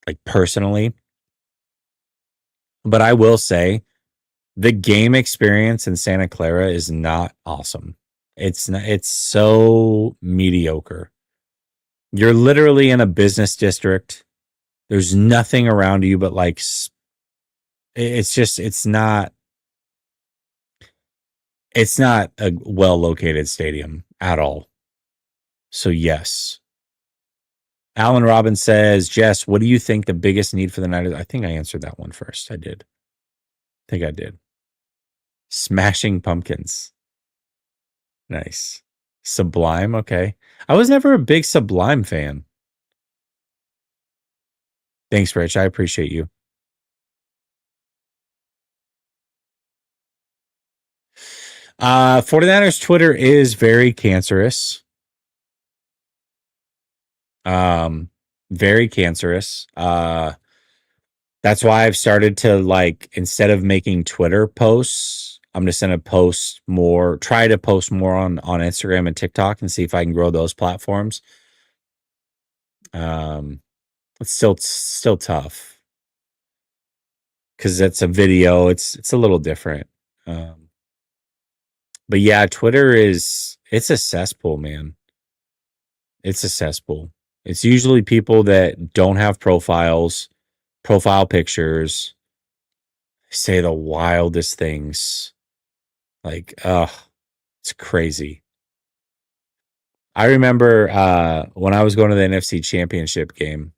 like personally. But I will say the game experience in Santa Clara is not awesome. It's so mediocre. You're literally in a business district. There's nothing around you but like it's not a well located stadium at all. So yes. Alan Robbins says, Jess, what do you think the biggest need for the Niners? I think I answered that one first. I did. I think I did. Smashing Pumpkins. Nice. Sublime. Okay. I was never a big Sublime fan. Thanks, Rich. I appreciate you. 49ers Twitter is very cancerous. Very cancerous. That's why I've started to, like, instead of making Twitter posts, I'm just going to try to post more on Instagram and TikTok and see if I can grow those platforms. It's still tough because it's a video. It's a little different. But yeah, Twitter it's a cesspool, man. It's a cesspool. It's usually people that don't have profile pictures, say the wildest things. Like, it's crazy. I remember when I was going to the NFC Championship game,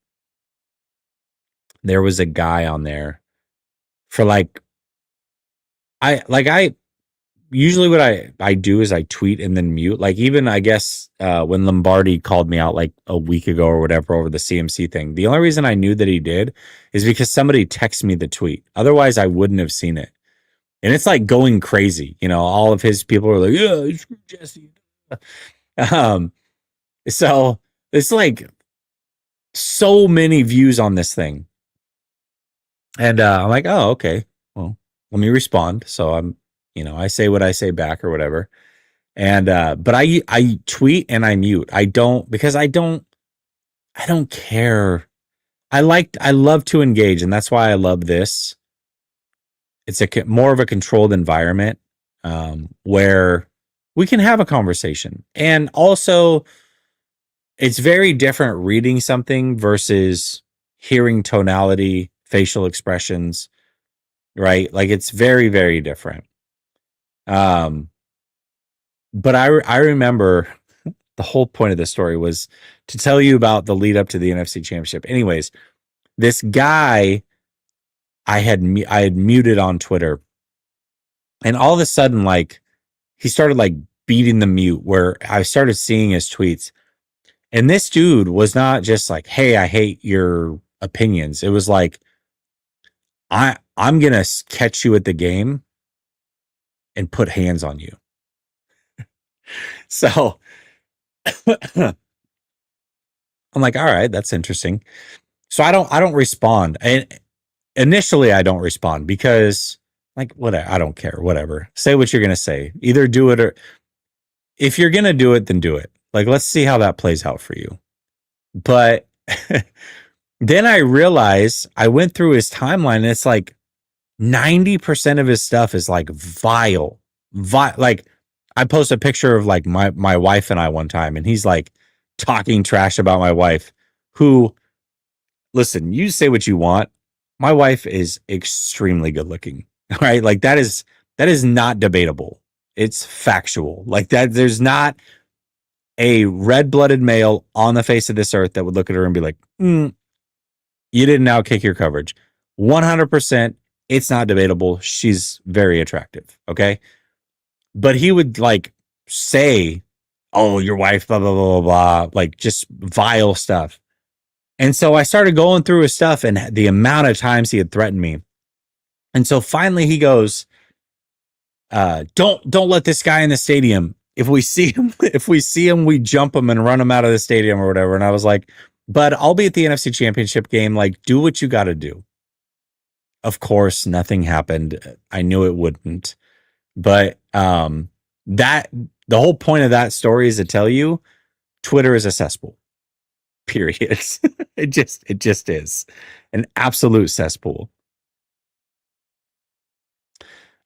there was a guy on there for I usually what I do is I tweet and then mute. Like even I guess when Lombardi called me out like a week ago or whatever over the CMC thing, the only reason I knew that he did is because somebody texted me the tweet. Otherwise, I wouldn't have seen it. And it's like going crazy. You know, all of his people are like, yeah, screw Jesse. Um, so it's like so many views on this thing. And I'm like, oh, okay. Well, let me respond. So I say what I say back or whatever. And but I tweet and I mute. I don't because I don't care. I love to engage, and that's why I love this. It's more of a controlled environment where we can have a conversation. And also it's very different reading something versus hearing tonality, facial expressions, right? Like it's very, very different. But I remember the whole point of this story was to tell you about the lead up to the NFC Championship. Anyways, this guy I had muted on Twitter, and all of a sudden, like he started like beating the mute where I started seeing his tweets. And this dude was not just like, "Hey, I hate your opinions." It was like, I'm gonna catch you at the game and put hands on you. So I'm like, all right, that's interesting. So I don't respond. And initially I don't respond because like whatever, I don't care. Whatever. Say what you're gonna say. Either do it or if you're gonna do it, then do it. Like, let's see how that plays out for you. But then I realized I went through his timeline and it's like 90% of his stuff is like vile. Like I post a picture of like my wife and I one time, and he's like talking trash about my wife, who, listen, you say what you want. My wife is extremely good looking. Right? Like that is not debatable. It's factual. Like that there's not a red-blooded male on the face of this earth that would look at her and be like, you didn't outkick your coverage. 100%, it's not debatable. She's very attractive. Okay. But he would like say, oh, your wife, blah, blah, blah, blah, blah, like just vile stuff. And so I started going through his stuff and the amount of times he had threatened me. And so finally he goes, don't let this guy in the stadium. If we see him, we jump him and run him out of the stadium or whatever. And I was like, but I'll be at the NFC Championship game. Like, do what you got to do. Of course, nothing happened. I knew it wouldn't. But that the whole point of that story is to tell you Twitter is a cesspool. Period. it just is an absolute cesspool.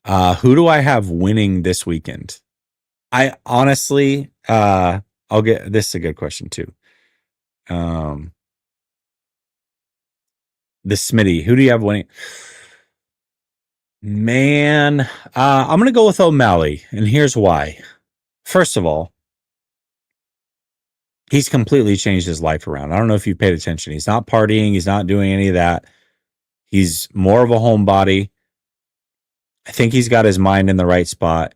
Who do I have winning this weekend? I honestly, I'll get this is a good question too. The Smitty, who do you have winning? Man, I'm gonna go with O'Malley, and here's why. First of all, he's completely changed his life around. I don't know if you paid attention. He's not partying. He's not doing any of that. He's more of a homebody. I think he's got his mind in the right spot.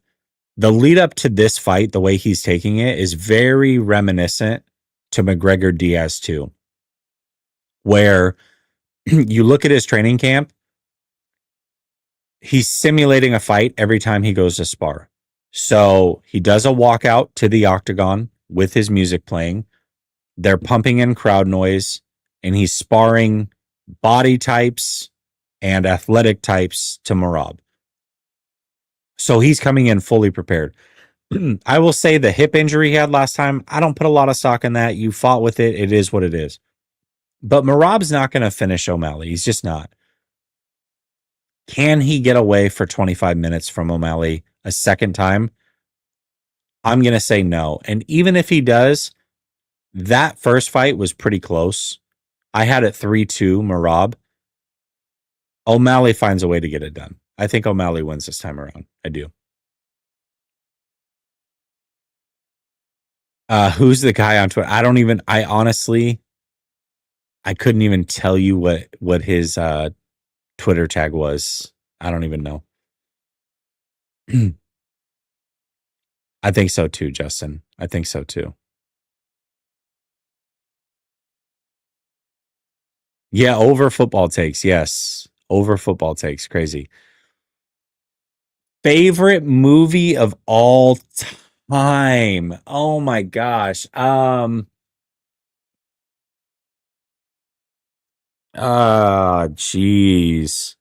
The lead up to this fight, the way he's taking it, is very reminiscent to McGregor Diaz 2, where you look at his training camp, he's simulating a fight every time he goes to spar. So he does a walkout to the octagon with his music playing. They're pumping in crowd noise, and he's sparring body types and athletic types to Marab. So he's coming in fully prepared. I will say the hip injury he had last time, I don't put a lot of stock in that. You fought with it. It is what it is. But Marab's not going to finish O'Malley. He's just not. Can he get away for 25 minutes from O'Malley a second time? I'm going to say no. And even if he does, that first fight was pretty close. I had it 3-2 Marab. O'Malley finds a way to get it done. I think O'Malley wins this time around. I do. Who's the guy on Twitter? I honestly, I couldn't even tell you what his Twitter tag was. I don't even know. I think so too, Justin. I think so too. Yeah, over football takes. Yes. Over football takes. Crazy. Favorite movie of all time. Oh my gosh. Jeez.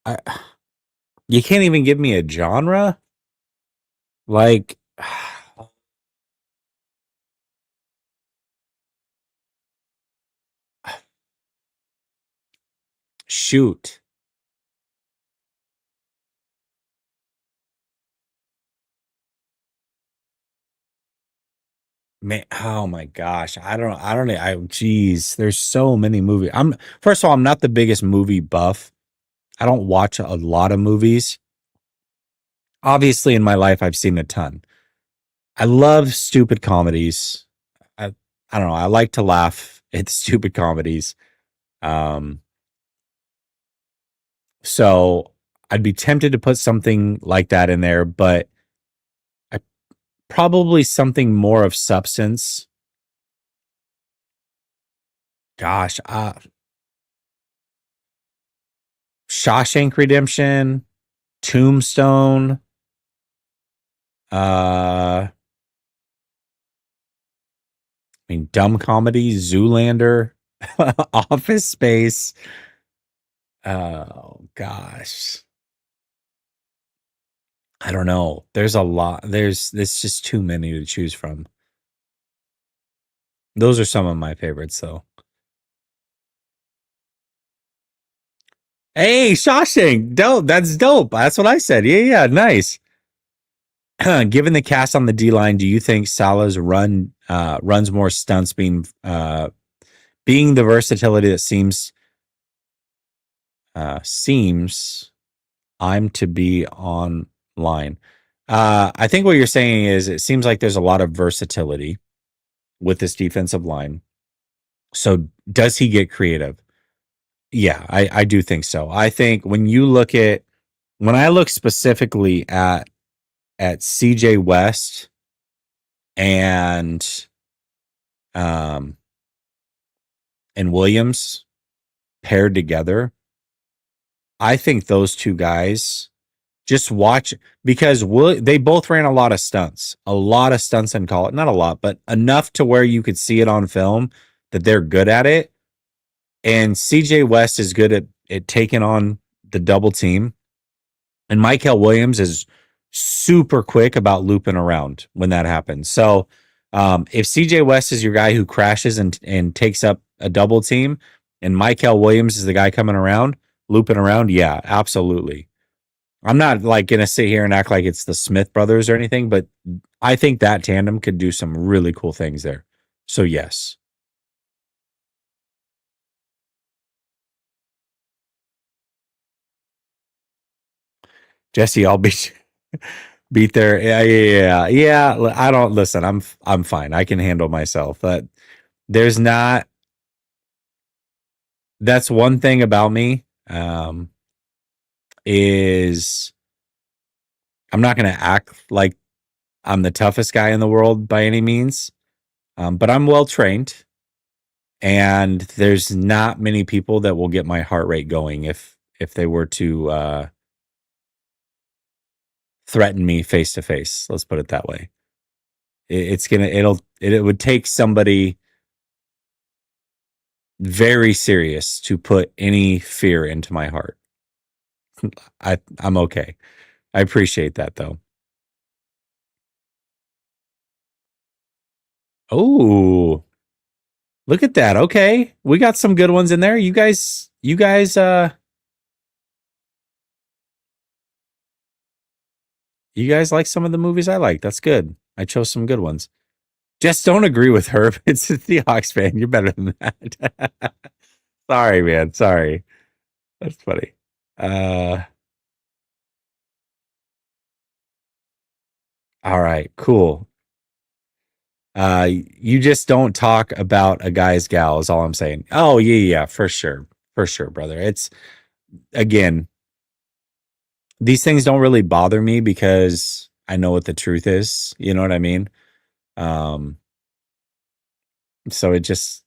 I You can't even give me a genre? Like shoot. Man, oh my gosh. Geez, there's so many movies. First of all, I'm not the biggest movie buff. I don't watch a lot of movies. Obviously, in my life, I've seen a ton. I love stupid comedies. I, I don't know. I like to laugh at stupid comedies. Um, so I'd be tempted to put something like that in there, but I probably something more of substance. Gosh, Shawshank Redemption, Tombstone, I mean, dumb comedy, Zoolander, Office Space. Oh gosh. I don't know. There's a lot. There's just too many to choose from. Those are some of my favorites though. Hey, Shawshank. Dope. That's dope. That's what I said. Yeah, yeah, nice. Given the cast on the D line, do you think Salah's runs more stunts being the versatility that seems I'm to be online? I think what you're saying is it seems like there's a lot of versatility with this defensive line. So does he get creative? Yeah, I do think so. I think when I look specifically at CJ West and um and Williams paired together, I think those two guys just watch because they both ran a lot of stunts in college, not a lot, but enough to where you could see it on film that they're good at it. And CJ West is good at taking on the double team. And Michael Williams is super quick about looping around when that happens. So if CJ West is your guy who crashes and takes up a double team, and Michael Williams is the guy coming around, looping around, yeah, absolutely. I'm not like gonna sit here and act like it's the Smith brothers or anything, but I think that tandem could do some really cool things there. So yes. Jesse, I'll beat there. Yeah, yeah, yeah. I don't listen. I'm fine. I can handle myself. But there's not. That's one thing about me. Is I'm not going to act like I'm the toughest guy in the world by any means. But I'm well trained, and there's not many people that will get my heart rate going if they were to threaten me face to face. Let's put it that way. It would take somebody very serious to put any fear into my heart. I'm okay. I appreciate that though. Oh, look at that. Okay. We got some good ones in there. You guys like some of the movies I like. That's good. I chose some good ones. Just don't agree with her. It's a Seahawks fan. You're better than that. Sorry, man. Sorry. That's funny. Uh, all right, cool. You just don't talk about a guy's gal is all I'm saying. Oh, yeah, yeah, for sure. For sure, brother. It's again, these things don't really bother me because I know what the truth is. You know what I mean? Um, so it just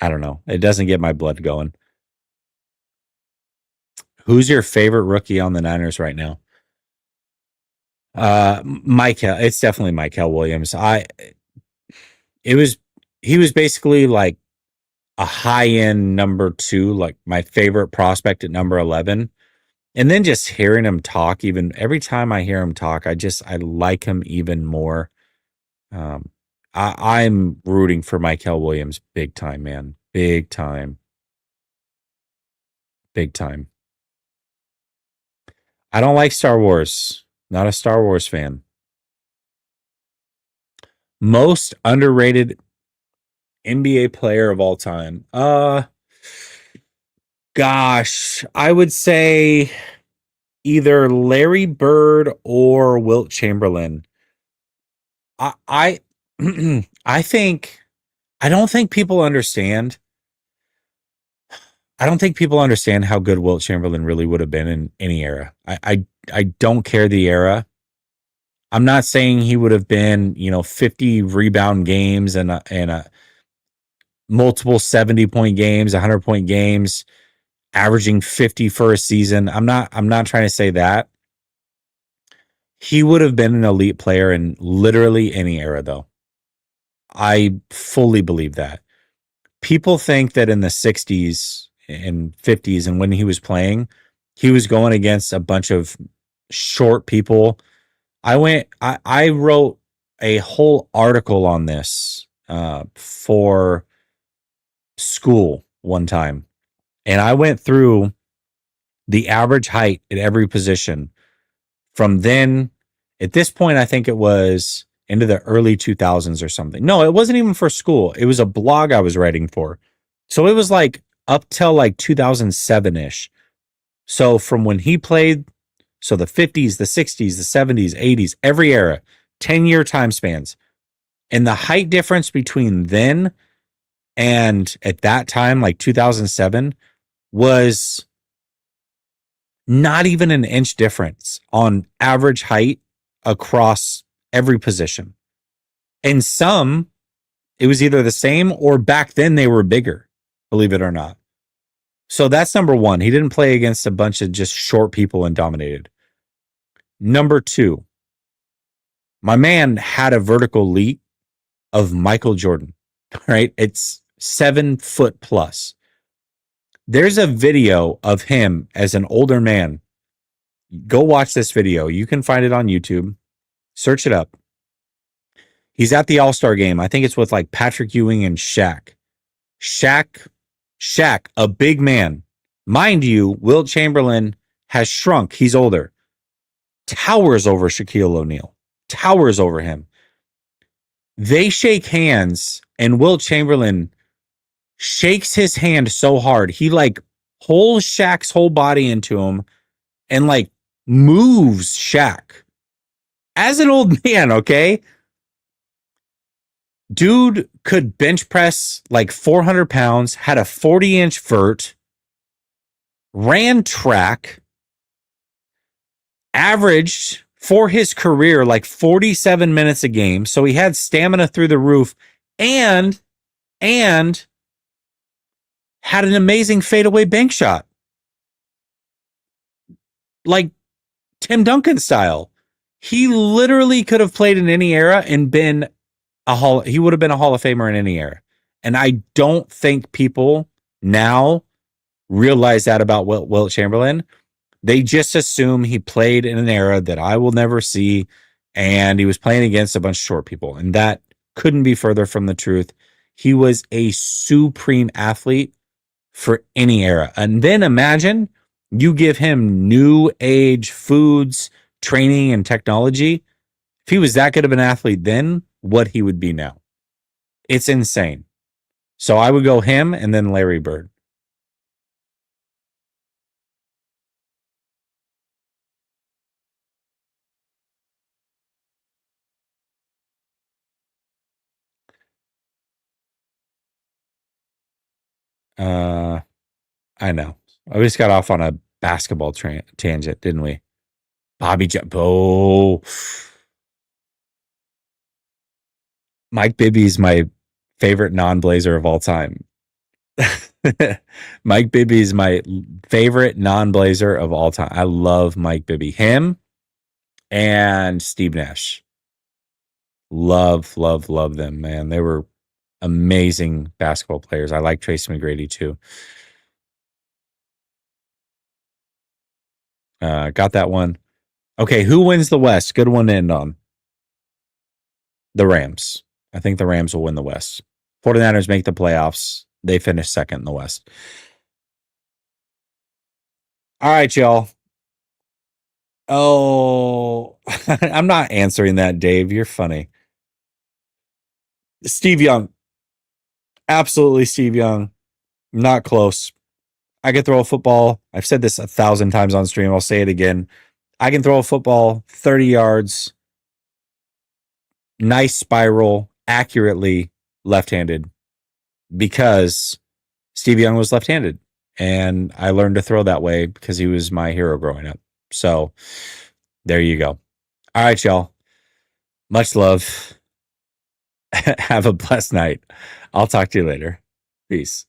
I don't know. It doesn't get my blood going. Who's your favorite rookie on the Niners right now? Michael. It's definitely Michael Williams. It was he was basically like a high end number two, like my favorite prospect at number 11. And then just hearing him talk, even every time I hear him talk, I like him even more. Um, I'm rooting for Michael Williams big time, man. Big time. Big time. I don't like Star Wars. Not a Star Wars fan. Most underrated NBA player of all time. Gosh, I would say either Larry Bird or Wilt Chamberlain. I I think I don't think people understand. I don't think people understand how good Wilt Chamberlain really would have been in any era. I don't care the era. I'm not saying he would have been, 50 rebound games and multiple 70-point games, 100-point games, averaging 50 for a season. I'm not trying to say that. He would have been an elite player in literally any era though. I fully believe that. People think that in the 60s and 50s and when he was playing, he was going against a bunch of short people. I wrote a whole article on this for school one time. And I went through the average height at every position from then. At this point, I think it was into the early 2000s or something. No, it wasn't even for school. It was a blog I was writing for. So it was like up till like 2007 ish. So from when he played, so the 50s, the 60s, the 70s, 80s, every era, 10-year time spans. And the height difference between then and at that time, like 2007, was not even an inch difference on average height across every position. And some, it was either the same or back then they were bigger, believe it or not. So that's number one. He didn't play against a bunch of just short people and dominated. Number two, my man had a vertical leap of Michael Jordan, right? It's 7 foot plus. There's a video of him as an older man. Go watch this video. You can find it on YouTube. Search it up. He's at the All-Star game. I think it's with like Patrick Ewing and Shaq. Shaq, a big man. Mind you, Wilt Chamberlain has shrunk. He's older. Towers over Shaquille O'Neal. Towers over him. They shake hands, and Wilt Chamberlain shakes his hand so hard. He like pulls Shaq's whole body into him and like moves Shaq. As an old man, okay? Dude could bench press like 400 pounds, had a 40-inch vert, ran track, averaged for his career like 47 minutes a game. So he had stamina through the roof and had an amazing fadeaway bank shot. Like Tim Duncan style. He literally could have played in any era and been he would have been a Hall of Famer in any era. And I don't think people now realize that about Wilt Chamberlain. They just assume he played in an era that I will never see, and he was playing against a bunch of short people. And that Couldn't be further from the truth. He was a supreme athlete for any era. And then imagine you give him new age foods, training, and technology. If he was that good of an athlete then, what he would be now. It's insane. So I would go him and then Larry Bird. Uh, I know. I just got off on a basketball tangent, didn't we? Bobby J. Oh, Mike Bibby's my favorite non-Blazer of all time. Mike Bibby's my favorite non-Blazer of all time. I love Mike Bibby. Him and Steve Nash. Love, love, love them, man. They were amazing basketball players. I like Tracy McGrady too. Got that one. Okay, who wins the West? Good one to end on. The Rams. I think the Rams will win the West. 49ers make the playoffs. They finish second in the West. All right, y'all. Oh, I'm not answering that, Dave. You're funny. Steve Young. Absolutely Steve Young. Not close. I could throw a football. I've said this 1,000 times on stream. I'll say it again. I can throw a football 30 yards, nice spiral, accurately left-handed because Steve Young was left-handed. And I learned to throw that way because he was my hero growing up. So there you go. All right, y'all. Much love. Have a blessed night. I'll talk to you later. Peace.